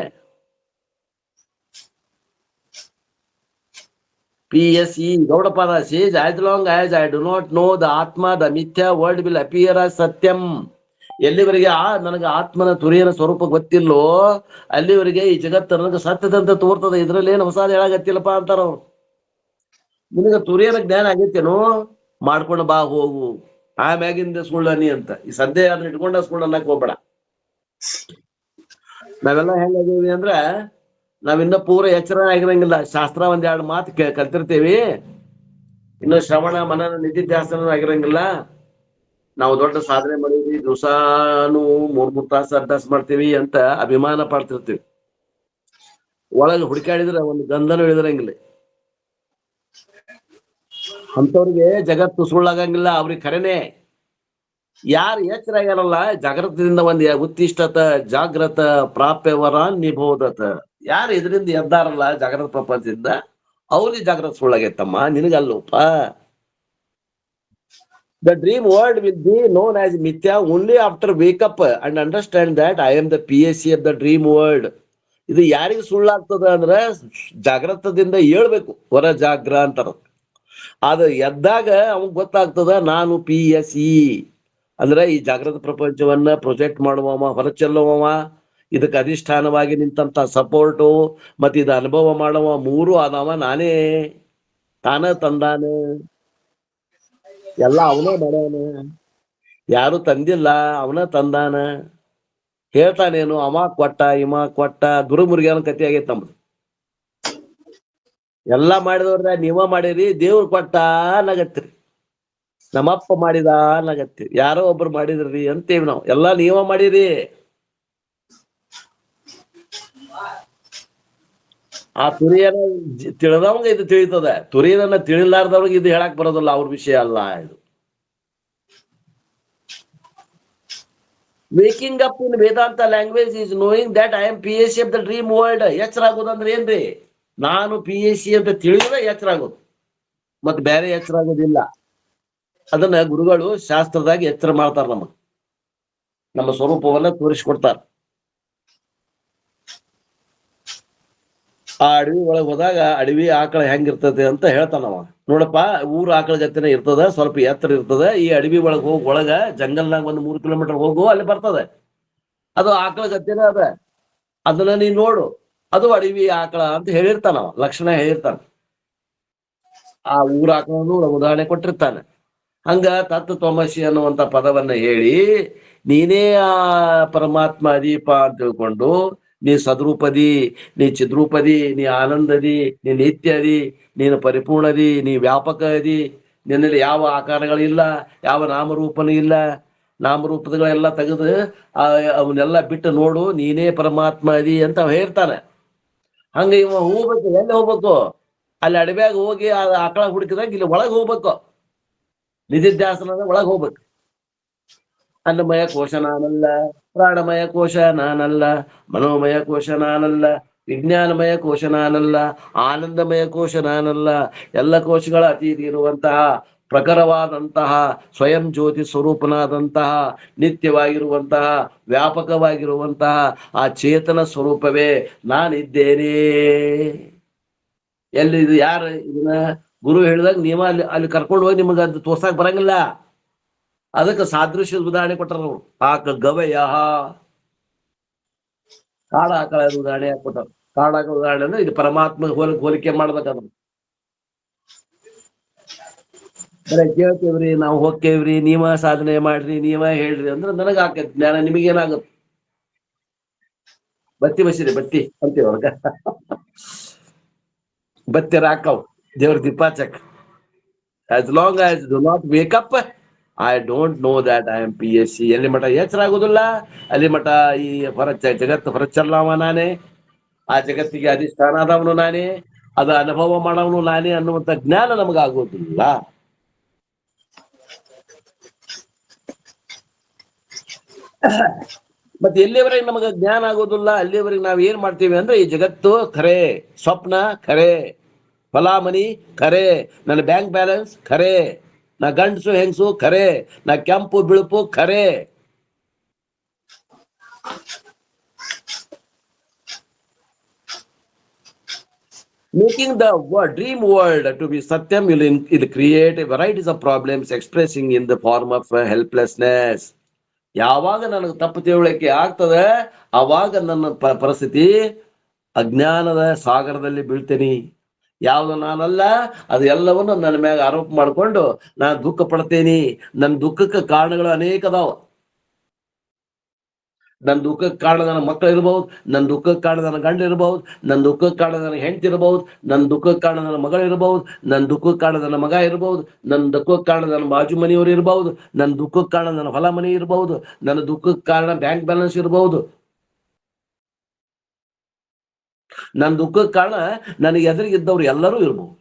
[SPEAKER 1] PSE Gaudapada says, as long as I do not know the Atma, the Mithya world will appear as Satyam. ಎಲ್ಲಿವರೆಗೆ ನನಗೆ ಆತ್ಮನ ತುರಿಯನ ಸ್ವರೂಪ ಗೊತ್ತಿಲ್ಲೋ ಅಲ್ಲಿವರೆಗೆ ಈ ಜಗತ್ತು ನನಗೆ ಸತ್ಯದಂತ ತೋರ್ತದೆ. ಇದ್ರಲ್ಲಿ ಏನು ಹೊಸಾದ ಹೇಳಾಗತ್ತಿಲ್ಲಪ್ಪ ಅಂತಾರ ಅವ್ರು. ನಿನಗ ತುರಿಯನ ಜ್ಞಾನ ಆಗೈತೇನು? ಮಾಡ್ಕೊಂಡು ಬಾ ಹೋಗು, ಆಮ್ಯಾಗಿಂದ ಸುಳ್ಳನಿ ಅಂತ. ಈ ಸದ್ಯ ಅದನ್ನ ಇಟ್ಕೊಂಡ ಸುಳ್ಳು ಅನ್ನಕ್ ಹೋಗ್ಬೇಡ. ನಾವೆಲ್ಲ ಹೆಂಗಾಗೀವಿ ಅಂದ್ರ, ನಾವಿನ್ನ ಪೂರ ಎಚ್ಚರ ಆಗಿರಂಗಿಲ್ಲ. ಶಾಸ್ತ್ರ ಒಂದೆರಡು ಮಾತು ಕಲ್ತಿರ್ತೀವಿ, ಇನ್ನು ಶ್ರವಣ ಮನನ ನಿಧಿಧ್ಯಾಸನ ಆಗಿರಂಗಿಲ್ಲ. ನಾವು ದೊಡ್ಡ ಸಾಧನೆ ಮಾಡೀವಿ, ದಿವಸಾನು 3 ತಾಸು ಅಭ್ಯಾಸ ಮಾಡ್ತೀವಿ ಅಂತ ಅಭಿಮಾನ ಪಡ್ತಿರ್ತೀವಿ. ಒಳಗೆ ಹುಡುಕಾಡಿದ್ರೆ ಒಂದು ಗಂಧನೂ ಇಳಿದಿರಂಗಿಲ್ಲ. ಅಂತವ್ರಿಗೆ ಜಗತ್ತು ಸುಳ್ಳಾಗಂಗಿಲ್ಲ, ಅವ್ರಿಗೆ ಖರೇನೆ. ಯಾರು ಎಚ್ಚರ ಆಗ್ಯಾರಲ್ಲ, ಜಾಗೃತದಿಂದ ಒಂದ್ ಉತ್ತಿಷ್ಟತ ಜಾಗ್ರತ ಪ್ರಾಪ್ಯವರ ನಿಬೋಧತ. ಯಾರು ಇದರಿಂದ ಎದ್ದಾರಲ್ಲ ಜಾಗೃತ ಪ್ರಪಂಚದಿಂದ, ಅವ್ರಿಗೆ ಜಾಗೃತ ಸುಳ್ಳಾಗೈತಮ್ಮ, ನಿನಗಲ್ಲೋಪ. The dream world will be known as Mithya only after wake up and understand that I am the PSE of the dream world. ಇದು ಯಾರಿಗೆ ಸುಳ್ಳಾಗ್ತದ ಅಂದ್ರೆ, ಜಾಗೃತದಿಂದ ಹೇಳ್ಬೇಕು, ಹೊರ ಜಾಗ್ರ ಅಂತಾರ. ಅದ ಎದ್ದಾಗ ಅವನ್ ಗೊತ್ತಾಗ್ತದ ನಾನು PSE ಅಂದ್ರೆ ಈ ಜಾಗೃತ ಪ್ರಪಂಚವನ್ನ ಪ್ರೊಜೆಕ್ಟ್ ಮಾಡುವವ, ಹೊರಚೆಲ್ಲುವವ, ಇದಕ್ಕೆ ಅಧಿಷ್ಠಾನವಾಗಿ ನಿಂತ ಸಪೋರ್ಟು, ಮತ್ತೆ ಇದು ಅನುಭವ ಮಾಡುವ, ಮೂರು ಆದವ ನಾನೇ. ತಾನ ತಂದಾನ, ಎಲ್ಲ ಅವನೇ ಮಾಡ್ಯಾನ, ಯಾರು ತಂದಿಲ್ಲ, ಅವನ ತಂದಾನ. ಹೇಳ್ತಾನೇನು, ಅವ ಕೊಟ್ಟ ಇವ ಕೊಟ್ಟ. ಗುರುಮುರುಗೇನ ಕತಿ ಆಗೈತೆ ನಮ್ದು. ಎಲ್ಲಾ ಮಾಡಿದವ್ರ ನೀವ ಮಾಡಿರಿ, ದೇವ್ರು ಕೊಟ್ಟ ಅನ್ನಗತ್ತೀರಿ, ನಮ್ಮಪ್ಪ ಮಾಡಿದ ಅನ್ನಗತ್ತೀರಿ, ಯಾರೋ ಒಬ್ರು ಮಾಡಿದ್ರಿ ಅಂತೇವಿ ನಾವು. ಎಲ್ಲಾ ನೀವ ಮಾಡಿರಿ. ಆ ತುರಿಯನ ತಿಳಿದವಂಗ ಇದು ತಿಳಿತದ, ತುರಿಯನ್ನ ತಿಳಿಲಾರ್ದವ್ರಿಗೆ ಇದು ಹೇಳಕ್ ಬರೋದಿಲ್ಲ. ಅವ್ರ ವಿಷಯ ಅಲ್ಲ ಇದು. Waking up in Vedanta language is knowing that I am PSE of the dream world. ಎಚ್ಚರ ಆಗೋದಂದ್ರೆ ಏನ್ರಿ? ನಾನು PSE ಅಂತ ತಿಳಿದ್ರೆ ಎಚ್ಚರ ಆಗೋದು, ಮತ್ ಬೇರೆ ಎಚ್ಚರ ಆಗೋದಿಲ್ಲ. ಅದನ್ನ ಗುರುಗಳು ಶಾಸ್ತ್ರದಾಗ ಎಚ್ಚರ ಮಾಡ್ತಾರ, ನಮ್ಮ ಸ್ವರೂಪವನ್ನ ತೋರಿಸ್ಕೊಡ್ತಾರ. ಆ ಅಡವಿ ಒಳಗ್ ಹೋದಾಗ ಅಡವಿ ಆಕಳ ಹೆಂಗಿರ್ತದೆ ಅಂತ ಹೇಳ್ತಾನವ. ನೋಡಪ್ಪ, ಊರ ಆಕಳ ಜೊತೆನೆ ಇರ್ತದ, ಸ್ವಲ್ಪ ಎತ್ತರ ಇರ್ತದ. ಈ ಅಡವಿ ಒಳಗ್ ಹೋಗಿ ಒಳಗ ಜಂಗಲ್ನಾಗ 1 3 ಕಿಲೋಮೀಟರ್ ಹೋಗು, ಅಲ್ಲಿ ಬರ್ತದೆ. ಅದು ಆಕಳ ಜೊತೆನೆ ಅದ, ಅದನ್ನ ನೀ ನೋಡು. ಅದು ಅಡವಿ ಆಕಳ ಅಂತ ಹೇಳಿರ್ತಾನ, ಲಕ್ಷಣ ಹೇಳಿರ್ತಾನ. ಆ ಊರ ಆಕಳನ್ನು ಉದಾಹರಣೆ ಕೊಟ್ಟಿರ್ತಾನೆ. ಹಂಗ ತತ್ವಮಸಿ ಅನ್ನುವಂತ ಪದವನ್ನ ಹೇಳಿ ನೀನೇ ಆ ಪರಮಾತ್ಮ ಅದೀಪ ಅಂತ ತಿಳ್ಕೊಂಡು ನೀ ಸದ್ರೂಪದಿ, ನೀ ಚಿದ್ರೂಪದಿ, ನೀ ಆನಂದದಿ, ನೀ ನಿತ್ಯದಿ, ನೀನು ಪರಿಪೂರ್ಣದಿ, ನೀ ವ್ಯಾಪಕ ಅದಿ, ನಿನ್ನಲ್ಲಿ ಯಾವ ಆಕಾರಗಳಿಲ್ಲ, ಯಾವ ನಾಮರೂಪನೂ ಇಲ್ಲ, ನಾಮರೂಪಗಳೆಲ್ಲ ತೆಗೆದು ಅವನ್ನೆಲ್ಲ ಬಿಟ್ಟು ನೋಡು, ನೀನೇ ಪರಮಾತ್ಮ ಅದಿ ಅಂತ ಹೇಳ್ತಾನೆ. ಹಂಗ ಇವ ಹೋಗ್ಬೇಕು, ಎಲ್ಲಿ ಹೋಗ್ಬೇಕು? ಅಲ್ಲಿ ಅಡವ್ಯಾಗ ಹೋಗಿ ಆ ಆಕಳ ಹುಡುಕಿದಾಗ ಇಲ್ಲಿ ಒಳಗ್ ಹೋಗ್ಬೇಕು, ನಿಧಿಧ್ಯಾಸನದ ಒಳಗ್ ಹೋಗ್ಬೇಕು. ಅನ್ನಮಯ ಕೋಶ ನಾನಲ್ಲ, ಪ್ರಾಣಮಯ ಕೋಶ ನಾನಲ್ಲ, ಮನೋಮಯ ಕೋಶ ನಾನಲ್ಲ, ವಿಜ್ಞಾನಮಯ ಕೋಶ ನಾನಲ್ಲ, ಆನಂದಮಯ ಕೋಶ ನಾನಲ್ಲ. ಎಲ್ಲ ಕೋಶಗಳ ಅತೀತಿ ಇರುವಂತಹ ಪ್ರಖರವಾದಂತಹ ಸ್ವಯಂ ಜ್ಯೋತಿ ಸ್ವರೂಪನಾದಂತಹ ನಿತ್ಯವಾಗಿರುವಂತಹ ವ್ಯಾಪಕವಾಗಿರುವಂತಹ ಆ ಚೇತನ ಸ್ವರೂಪವೇ ನಾನಿದ್ದೇನೆ. ಎಲ್ಲಿ ಇದು ಯಾರು ಇದನ್ನ ಗುರು ಹೇಳಿದಾಗ ನೀವ ಅಲ್ಲಿ ಕರ್ಕೊಂಡು ಹೋಗಿ ನಿಮಗೆ ಅದು ತೋರ್ಸಾಕ್ ಬರಂಗಿಲ್ಲ. ಅದಕ್ಕೆ ಸಾದೃಶ್ಯ ಉದಾಹರಣೆ ಕೊಟ್ಟರು. ಗವಯ ಕಾಡ ಆಕಳ ಉದಾಹರಣೆ ಕೊಟ್ಟರು. ಕಾಡ ಆಕಳ ಉದಾಹರಣೆ ಅಂದ್ರೆ ಇದು ಪರಮಾತ್ಮ ಹೋಲಿಕೆ ಮಾಡ್ಬೇಕಂದ್ರೆ ಬರೀ ಕೇಳ್ತೇವ್ರಿ, ನಾವು ಹೋಗ್ತೇವ್ರಿ, ನೀವ ಸಾಧನೆ ಮಾಡ್ರಿ, ನೀವ ಹೇಳ್ರಿ ಅಂದ್ರೆ ನನಗ ಆಕೈತಿ ಜ್ಞಾನ, ನಿಮಗೇನಾಗುತ್ತೆ? ಬತ್ತಿ ಬಸಿರಿ ಬತ್ತಿ ಅಂತೀವ ಅವ್ರಗ, ಬತ್ತಿ ರಾಕವ್ ದೇವ್ರ ದೀಪಾಚಕ್. As long as do not wake up I don't know that I am PSC. ಎಲ್ಲಿ ಮಠ ಎಚ್ಚರ ಆಗುದಿಲ್ಲ ಅಲ್ಲಿ ಮಠ ಈ ಜಗತ್ತು ಹೊರಚಲ್ಲವ ನಾನೇ, ಆ ಜಗತ್ತಿಗೆ ಅಧಿಷ್ಠಾನ ಆದವನು ನಾನೇ, ಅದು ಅನುಭವ ಮಾಡವನು ನಾನೇ ಅನ್ನುವಂಥ ಜ್ಞಾನ ನಮಗಾಗೋದಿಲ್ಲ. ಮತ್ತೆ ಎಲ್ಲಿವರೆಗೆ ನಮಗ ಜ್ಞಾನ ಆಗೋದಿಲ್ಲ ಅಲ್ಲಿವರೆಗೆ ನಾವ್ ಏನ್ ಮಾಡ್ತೀವಿ ಅಂದ್ರೆ ಈ ಜಗತ್ತು ಖರೆ, ಸ್ವಪ್ನ ಖರೆ, ಫಲಾಮಣಿ ಖರೆ, ನನ್ನ ಬ್ಯಾಂಕ್ ಬ್ಯಾಲೆನ್ಸ್ ಖರೆ, ನಾ ಗಂಡಸು ಹೆಂಗಸು ಖರೆ, ನಾ ಕೆಂಪು ಬಿಳುಪು ಖರೆ. Making the dream world to be Satyam will create varieties of problems expressing in the form of helplessness. ಯಾವಾಗ ನನಗೆ ತಪ್ಪು ತಿಳುವಳಿಕೆ ಆಗ್ತದೆ ಆವಾಗ ನನ್ನ ಪರಿಸ್ಥಿತಿ ಅಜ್ಞಾನದ ಸಾಗರದಲ್ಲಿ ಬೀಳ್ತೇನೆ. ಯಾವುದು ನಾನಲ್ಲ ಅದು ಎಲ್ಲವನ್ನು ನನ್ನ ಮ್ಯಾಗ ಆರೋಪ ಮಾಡಿಕೊಂಡು ನಾನು ದುಃಖ ಪಡ್ತೇನೆ. ನನ್ನ ದುಃಖಕ್ಕೆ ಕಾರಣಗಳು ಅನೇಕ ಅದಾವ. ನನ್ನ ದುಃಖಕ್ಕೆ ಕಾರಣ ನನ್ನ ಮಕ್ಕಳು ಇರ್ಬಹುದು, ನನ್ನ ದುಃಖಕ್ಕೆ ಕಾರಣ ನನ್ನ ಗಂಡ ಇರಬಹುದು, ನನ್ನ ದುಃಖಕ್ಕೆ ಕಾರಣ ನನ್ನ ಹೆಂಡತಿ ಇರಬಹುದು, ನನ್ನ ದುಃಖಕ್ಕೆ ಕಾರಣ ನನ್ನ ಮಗಳು ಇರಬಹುದು, ನನ್ನ ದುಃಖಕ್ಕೆ ಕಾರಣ ನನ್ನ ಮಗ ಇರಬಹುದು, ನನ್ನ ದುಃಖಕ್ಕೆ ಕಾರಣ ನನ್ನ ಬಾಜು ಮನೆಯವರು ಇರಬಹುದು, ನನ್ನ ದುಃಖಕ್ಕೆ ಕಾರಣ ನನ್ನ ಹೊಲ ಮನೆ ಇರಬಹುದು, ನನ್ನ ದುಃಖಕ್ಕೆ ಕಾರಣ ಬ್ಯಾಂಕ್ ಬ್ಯಾಲೆನ್ಸ್ ಇರಬಹುದು, ನನ್ನ ದುಃಖಕ್ಕೆ ಕಾರಣ ನನಗೆ ಎದುರಿಗಿದ್ದವ್ರು ಎಲ್ಲರೂ ಇರಬಹುದು.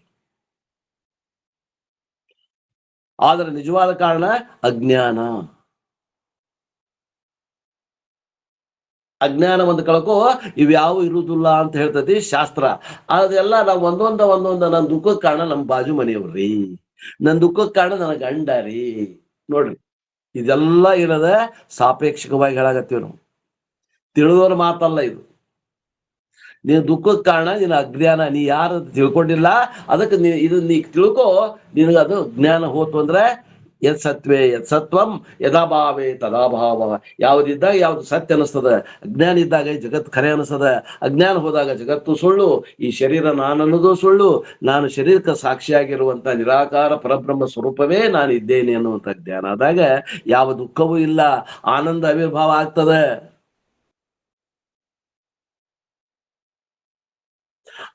[SPEAKER 1] ಆದರೆ ನಿಜವಾದ ಕಾರಣ ಅಜ್ಞಾನ. ಅಜ್ಞಾನ ಒಂದು ಕಳ್ಕೋ ಇವ್ಯಾವು ಇರುವುದಿಲ್ಲ ಅಂತ ಹೇಳ್ತೈತಿ ಶಾಸ್ತ್ರ. ಅದೆಲ್ಲ ನಾವು ಒಂದೊಂದ ನನ್ನ ದುಃಖಕ್ಕೆ ಕಾರಣ ನಮ್ಮ ಬಾಜು ಮನೆಯವ್ರಿ, ನನ್ನ ದುಃಖಕ್ಕೆ ಕಾರಣ ನನ್ನ ಗಂಡ ರೀ. ನೋಡ್ರಿ, ಇದೆಲ್ಲ ಇರೋದ ಸಾಪೇಕ್ಷಕವಾಗಿ ಹೇಳಾಗತ್ತೀವಿ ನಾವು, ತಿಳಿದವ್ರ ಮಾತಲ್ಲ ಇದು. ನೀನು ದುಃಖಕ್ಕೆ ಕಾರಣ ನಿನ್ನ ಅಜ್ಞಾನ, ನೀ ಯಾರು ತಿಳ್ಕೊಂಡಿಲ್ಲ ಅದಕ್ಕೆ ನೀ ತಿಳ್ಕೊ, ನಿನಗೆ ಅದು ಜ್ಞಾನ ಹೋತು ಅಂದ್ರೆ ಯತ್ ಸತ್ವೇ ಯತ್ ಸತ್ವಂ ಯದಾಭಾವೇ ತದಾಭಾವ. ಯಾವ್ದಿದ್ದಾಗ ಯಾವ್ದು ಸತ್ಯ ಅನಿಸ್ತದ, ಅಜ್ಞಾನ ಇದ್ದಾಗ ಜಗತ್ತು ಖರೆ ಅನಿಸ್ತದ, ಅಜ್ಞಾನ ಹೋದಾಗ ಜಗತ್ತು ಸುಳ್ಳು, ಈ ಶರೀರ ನಾನನ್ನೋದು ಸುಳ್ಳು, ನಾನು ಶರೀರಕ್ಕೆ ಸಾಕ್ಷಿಯಾಗಿರುವಂತ ನಿರಾಕಾರ ಪರಬ್ರಹ್ಮ ಸ್ವರೂಪವೇ ನಾನು ಇದ್ದೇನೆ ಅನ್ನುವಂಥ ಜ್ಞಾನ ಆದಾಗ ಯಾವ ದುಃಖವೂ ಇಲ್ಲ, ಆನಂದ ಆವಿರ್ಭಾವ ಆಗ್ತದೆ.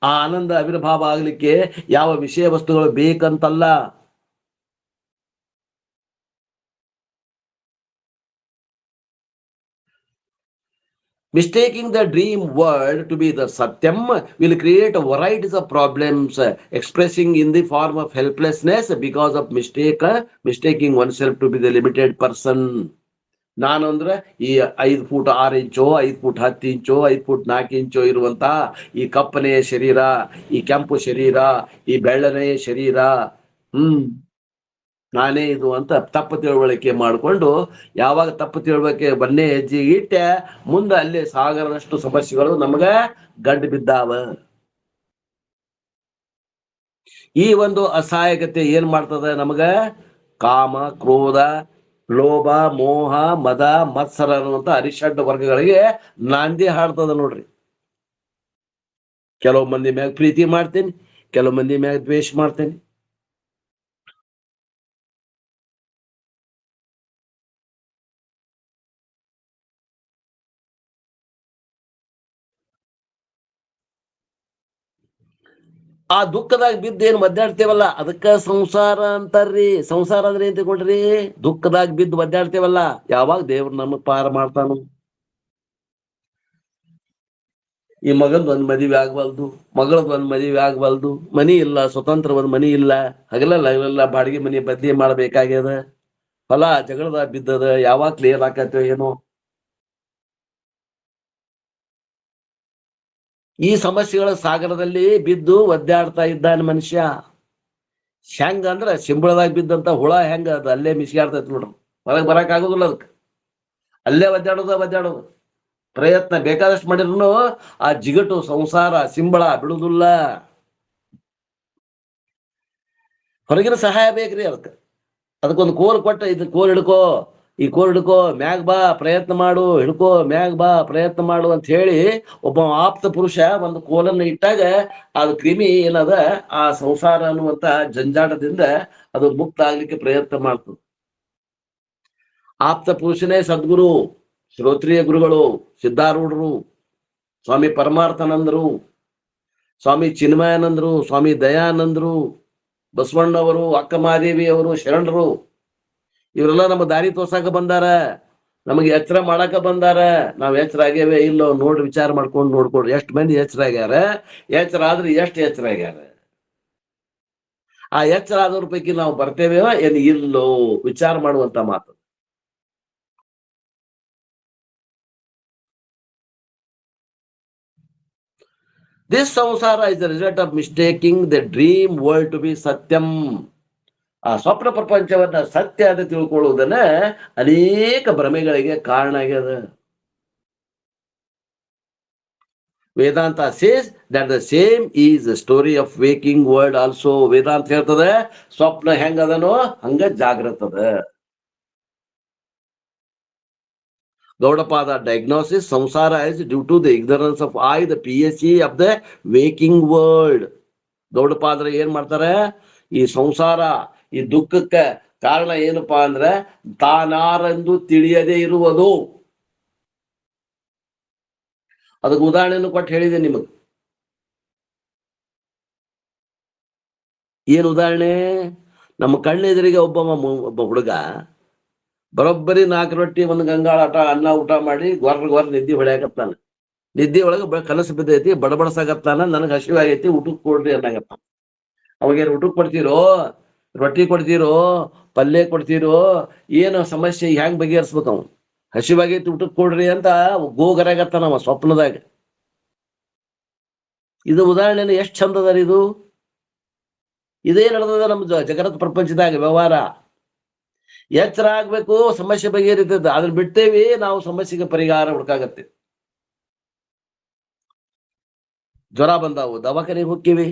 [SPEAKER 1] ಆ ಆನಂದ ಆವಿರ್ಭಾವ ಆಗ್ಲಿಕ್ಕೆ ಯಾವ ವಿಷಯ ವಸ್ತುಗಳು ಬೇಕಂತಲ್ಲ. Mistaking the dream world to be the Satyam will create a varieties of problems expressing in the form of helplessness because of mistaking oneself to be the limited person. ನಾನು ಅಂದ್ರೆ ಈ 5 ಫೂಟ್ 6 ಇಂಚೋ 5 ಫೂಟ್ 10 ಇಂಚೋ 5 ಫೂಟ್ 4 ಇಂಚೋ ಇರುವಂತ ಈ ಕಪ್ಪನೆಯ ಶರೀರ, ಈ ಕೆಂಪು ಶರೀರ, ಈ ಬೆಳ್ಳನೆಯ ಶರೀರ, ನಾನೇ ಇದು ಅಂತ ತಪ್ಪು ತಿಳುವಳಿಕೆ ಮಾಡಿಕೊಂಡು ಯಾವಾಗ ತಪ್ಪು ತಿಳುವಳಿಕೆ ಬನ್ನೇ ಹೆಜ್ಜೆ ಇಟ್ಟೆ ಮುಂದೆ ಅಲ್ಲಿ ಸಾಗರದಷ್ಟು ಸಮಸ್ಯೆಗಳು ನಮಗ ಗಂಡು ಬಿದ್ದಾವ. ಈ ಒಂದು ಅಸಹಾಯಕತೆ ಏನ್ ಮಾಡ್ತದ ನಮಗ? ಕಾಮ, ಕ್ರೋಧ, ಲೋಭ, ಮೋಹ, ಮದ, ಮತ್ಸರ ಅನ್ನುವಂತ ಅರಿಷಡ್ ವರ್ಗಗಳಿಗೆ ನಾಂದಿ ಹಾಡ್ತದ ನೋಡ್ರಿ. ಕೆಲವು ಮಂದಿ ಮ್ಯಾಗ ಪ್ರೀತಿ ಮಾಡ್ತೇನೆ, ಕೆಲವು ಮಂದಿ ಮ್ಯಾಗ ದ್ವೇಷ ಮಾಡ್ತೇನೆ. ಆ ದುಃಖದಾಗ ಬಿದ್ದು ಏನ್ ಒದ್ದಾಡ್ತೇವಲ್ಲ ಅದಕ್ಕ ಸಂಸಾರ ಅಂತಾರ್ರಿ. ಸಂಸಾರ ಅಂದ್ರೆ ಏನ್ ತಿಳ್ಕೊಂಡ್ರಿ? ದುಃಖದಾಗ ಬಿದ್ದು ಒದ್ದಾಡ್ತೇವಲ್ಲ, ಯಾವಾಗ ದೇವ್ರ ನಮಗ್ ಪಾರ ಮಾಡ್ತಾನು. ಈ ಮಗಂದ್ ಒಂದ್ ಮದುವೆ ಆಗ್ಬಲ್ದು, ಮಗಳದ್ ಒಂದ್ ಮದುವೆ ಆಗ್ಬಲ್ದು, ಮನಿ ಇಲ್ಲ, ಸ್ವತಂತ್ರ ಒಂದ್ ಮನಿ ಇಲ್ಲ, ಹಗಲೆಲ್ಲ ಬಾಡಿಗೆ ಮನಿ ಬದ್ಲಿ ಮಾಡ್ಬೇಕಾಗ್ಯದ, ಹೊಲ ಜಗಳದಾಗ ಬಿದ್ದದ, ಯಾವಾಗ ಕ್ಲಿಯರ್ ಆಕತ್ತೋ ಏನೋ. ಈ ಸಮಸ್ಯೆಗಳ ಸಾಗರದಲ್ಲಿ ಬಿದ್ದು ಒದ್ದಾಡ್ತಾ ಇದ್ದಾನೆ ಮನುಷ್ಯ. ಹೆಂಗ ಅಂದ್ರ ಸಿಂಬಳದಾಗ ಬಿದ್ದಂತ ಹುಳ ಹೆಂಗ ಅದ ಅಲ್ಲೇ ಮಿಸ್ಗಾಡ್ತೈತಿ ನೋಡ್ರಿ, ಹೊರಗೆ ಬರಕ್ ಆಗುದಿಲ್ಲ ಅದಕ್ಕೆ. ಅಲ್ಲೇ ಒದ್ದಾಡೋದು ಪ್ರಯತ್ನ ಬೇಕಾದಷ್ಟು ಮಾಡಿದ್ರು ಆ ಜಿಗಟು ಸಂಸಾರ ಸಿಂಬಳ ಬಿಡುದಿಲ್ಲ. ಹೊರಗಿನ ಸಹಾಯ ಬೇಕ್ರಿ ಅದಕ್ಕೊಂದು ಕೋಲ್ ಕೊಟ್ಟ, ಇದು ಕೋಲ್ ಹಿಡ್ಕೋ, ಈ ಕೋಲ್ ಹಿಡ್ಕೋ, ಮ್ಯಾಗ್ ಬಾ ಪ್ರಯತ್ನ ಮಾಡು, ಹಿಡ್ಕೋ ಮ್ಯಾಗ್ ಬಾ ಪ್ರಯತ್ನ ಮಾಡು ಅಂತ ಹೇಳಿ ಒಬ್ಬ ಆಪ್ತ ಪುರುಷ ಒಂದು ಕೋಲನ್ನು ಇಟ್ಟಾಗ ಅದು ಕ್ರಿಮಿ ಏನದ ಆ ಸಂಸಾರ ಅನ್ನುವಂತ ಜಂಜಾಟದಿಂದ ಅದು ಮುಕ್ತ ಆಗ್ಲಿಕ್ಕೆ ಪ್ರಯತ್ನ ಮಾಡ್ತದೆ. ಆಪ್ತ ಪುರುಷನೇ ಸದ್ಗುರು, ಶ್ರೋತ್ರಿಯ ಗುರುಗಳು, ಸಿದ್ಧಾರೂಢರು, ಸ್ವಾಮಿ ಪರಮಾರ್ಥಾನಂದರು, ಸ್ವಾಮಿ ಚಿನ್ಮಯಾನಂದರು, ಸ್ವಾಮಿ ದಯಾನಂದರು, ಬಸವಣ್ಣವರು, ಅಕ್ಕ ಮಹಾದೇವಿ ಅವರು, ಶರಣರು. ಇವರೆಲ್ಲ ನಮ್ಮ ದಾರಿ ತೋರ್ಸಾಕ ಬಂದಾರ, ನಮಗೆ ಎಚ್ಚರ ಮಾಡಾಕ ಬಂದಾರ. ನಾವ್ ಎಚ್ಚರ ಆಗ್ಯಾವೆ ಇಲ್ಲೋ ನೋಡಿ ವಿಚಾರ ಮಾಡ್ಕೊಂಡು ನೋಡ್ಕೊಡ್ರಿ. ಎಷ್ಟು ಮಂದಿ ಎಚ್ಚರ ಆಗ್ಯಾರ, ಎಚ್ಚರ ಆದ್ರೆ ಎಷ್ಟು ಎಚ್ಚರ ಆಗ್ಯಾರ, ಆ ಎಚ್ಚರ ಆದವ್ರ ಪೈಕಿ ನಾವು ಬರ್ತೇವೆ ಏನ್ ಇಲ್ಲೋ ವಿಚಾರ ಮಾಡುವಂತ ಮಾತು. This samsara is the result of mistaking the dream world to be satyam. ಆ ಸ್ವಪ್ನ ಪ್ರಪಂಚವನ್ನ ಸತ್ಯ ಅಂತ ತಿಳ್ಕೊಳ್ಳುವುದನ್ನ ಅನೇಕ ಭ್ರಮೆಗಳಿಗೆ ಕಾರಣ ಆಗ್ಯದ. ವೇದಾಂತ says that the same is the story of waking world also. ವೇದಾಂತ ಹೇಳ್ತದೆ ಸ್ವಪ್ನ ಹೆಂಗದನೋ ಹಂಗ ಜಾಗೃತದ. Gaudapada diagnosis, samsara is due to the ignorance of I, the PSE of the waking world. ಗೌಡಪಾದ್ರ ಏನ್ ಮಾಡ್ತಾರೆ, ಈ ಸಂಸಾರ ಈ ದುಃಖಕ್ಕೆ ಕಾರಣ ಏನಪ್ಪಾ ಅಂದ್ರೆ ತಾನಾರೆಂದು ತಿಳಿಯದೇ ಇರುವುದು. ಅದಕ್ಕೆ ಉದಾಹರಣೆಯನ್ನು ಕೊಟ್ಟು ಹೇಳಿದೆ ನಿಮಗೆ. ಏನ್ ಉದಾಹರಣೆ? ನಮ್ಮ ಕಣ್ಣೆದುರಿಗೆ ಒಬ್ಬ ಹುಡುಗ ಬರೋಬ್ಬರಿ 4 ರೊಟ್ಟಿ ಒಂದು ಗಂಗಾಳ ಅನ್ನ ಊಟ ಮಾಡಿ ಗೊರ್ರ ನಿದ್ದೆ ಹೊಡ್ಯಾಕತ್ತಾನ. ನಿದ್ದೆ ಒಳಗೆ ಕನಸು ಬಿದ್ದೈತಿ, ಬಡಬಡಸಾಗತ್ತಾನ, ನನಗೆ ಹಸಿವಾಗೈತಿ, ಊಟಕ್ಕೆ ಕೊಡ್ರಿ ಅನ್ನಾಗತ್ತ. ಅವಾಗೇನು ಊಟಕ್ಕೆ ಕೊಡ್ತೀರೋ, ರೊಟ್ಟಿ ಕೊಡ್ತೀರೋ, ಪಲ್ಯ ಕೊಡ್ತೀರೋ, ಏನು ಸಮಸ್ಯೆ ಹೆಂಗ್ ಬಗೆಹರಿಸ್ಬೇಕು? ಅವ್ನು ಹಸಿವಾಗೈತಿ ಊಟಕ್ಕೆ ಕೊಡ್ರಿ ಅಂತ ಗೋಗರಾಗತ್ತಾನ ಅವ ಸ್ವಪ್ನದಾಗ. ಇದು ಉದಾಹರಣೆ ಎಷ್ಟು ಚಂದದ ಇದು. ಇದೇ ನಡೆದದ ನಮ್ಮ ಜಗತ್ ಪ್ರಪಂಚದಾಗ ವ್ಯವಹಾರ. ಎಚ್ಚರ ಆಗ್ಬೇಕು, ಸಮಸ್ಯೆ ಬಗೆಹರಿತದ. ಅದನ್ನ ಬಿಟ್ಟೇವಿ ನಾವು ಸಮಸ್ಯೆಗೆ ಪರಿಹಾರ ಹುಡುಕಾಗತ್ತೆ. ಜ್ವರ ಬಂದಾವು, ದವಾಖಾನೆಗೆ ಹೋಗ್ತೀವಿ.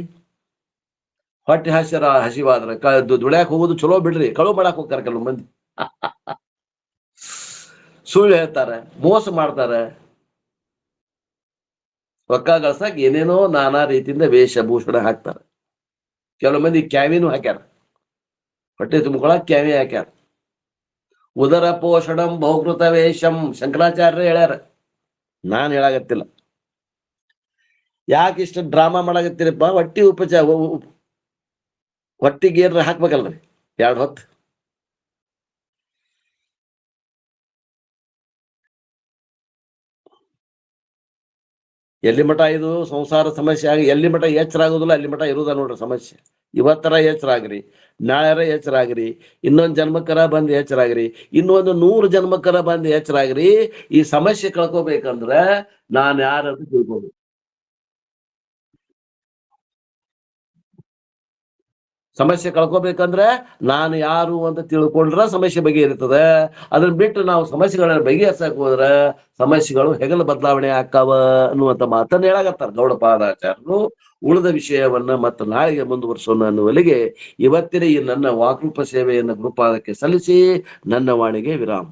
[SPEAKER 1] ಹೊಟ್ಟೆ ಹಸಿವಾದ್ರ ದುಡ್ಯಾಕ್ ಹೋಗೋದು ಚಲೋ ಬಿಡ್ರಿ, ಕಳು ಮಾಡಾಕ್ ಹೋಗ್ತಾರ ಕೆಲವು ಮಂದಿ. ಸುಳ್ಳು ಹೇಳ್ತಾರ, ಮೋಸ ಮಾಡ್ತಾರ, ರೊಕ್ಕ ಗಳಸಾಕ್ ಏನೇನೋ ನಾನಾ ರೀತಿಯಿಂದ ವೇಷಭೂಷಣ ಹಾಕ್ತಾರ. ಕೆಲವು ಮಂದಿ ಕ್ಯಾವಿನೂ ಹಾಕ್ಯಾರ, ಹೊಟ್ಟೆ ತುಂಬಿಕೊಳಕ್ ಕ್ಯಾವಿ ಹಾಕ್ಯಾರ. ಉದರ ಪೋಷಣಂ ಬಹುಕೃತ ವೇಷಂ ಶಂಕರಾಚಾರ್ಯ ಹೇಳ್ಯಾರ, ನಾನ್ ಹೇಳಾಗತ್ತಿಲ್ಲ. ಯಾಕೆ ಇಷ್ಟ ಡ್ರಾಮಾ ಮಾಡಾಕತ್ತೀರಪ್ಪ? ಹೊಟ್ಟಿಗೆ ಏನ್ರ ಹಾಕ್ಬೇಕಲ್ರಿ 2 ಹೊತ್ತು. ಎಲ್ಲಿ ಮಠ ಇದು ಸಂಸಾರ ಸಮಸ್ಯೆ ಆಗಿ ಎಲ್ಲಿ ಮಠ ಎಚ್ಚರ ಆಗುದಿಲ್ಲ ಅಲ್ಲಿ ಮಠ ಇರುದ ನೋಡ್ರಿ ಸಮಸ್ಯೆ. ಇವತ್ತರ ಎಚ್ಚರ ಆಗ್ರಿ, ನಾಳೆರ ಎಚ್ಚರ ಆಗ್ರಿ, ಇನ್ನೊಂದು ಜನ್ಮಕ್ಕರ ಬಂದು ಎಚ್ಚರ ಆಗ್ರಿ, ಇನ್ನೊಂದು 100 ಜನ್ಮಕ್ಕರ ಬಂದು ಎಚ್ಚರ ಆಗ್ರಿ. ಈ ಸಮಸ್ಯೆ ಕಳ್ಕೋಬೇಕಂದ್ರ ನಾನು ಯಾರಂತ ತಿಳ್ಕೋಬೇಕು. ಸಮಸ್ಯೆ ಕಳ್ಕೋಬೇಕಂದ್ರೆ ನಾನು ಯಾರು ಅಂತ ತಿಳ್ಕೊಂಡ್ರ ಸಮಸ್ಯೆ ಬಗೆಹರಿತದೆ. ಅದನ್ನ ಬಿಟ್ಟು ನಾವು ಸಮಸ್ಯೆಗಳನ್ನ ಬಗೆಹರಿಸಕ್ ಹೋದ್ರ ಸಮಸ್ಯೆಗಳು ಹೆಗಲ ಬದಲಾವಣೆ ಆಕ್ಕಾವ ಅನ್ನುವಂತ ಮಾತನ್ನ ಹೇಳಾಕತ್ತಾರ ಗೌಡಪಾದಾಚಾರ್ಯರು. ಉಳಿದ ವಿಷಯವನ್ನ ಮತ್ತು ನಾಳೆಗೆ ಮುಂದುವರಿಸೋಣ ಅನ್ನುವಲ್ಲಿಗೆ ಇವತ್ತಿನ ಈ ನನ್ನ ವಾಕೃಪ ಸೇವೆಯನ್ನು ಗುರುಪಾದಕ್ಕೆ ಸಲ್ಲಿಸಿ ನನ್ನ ವಾಣಿಗೆ ವಿರಾಮ.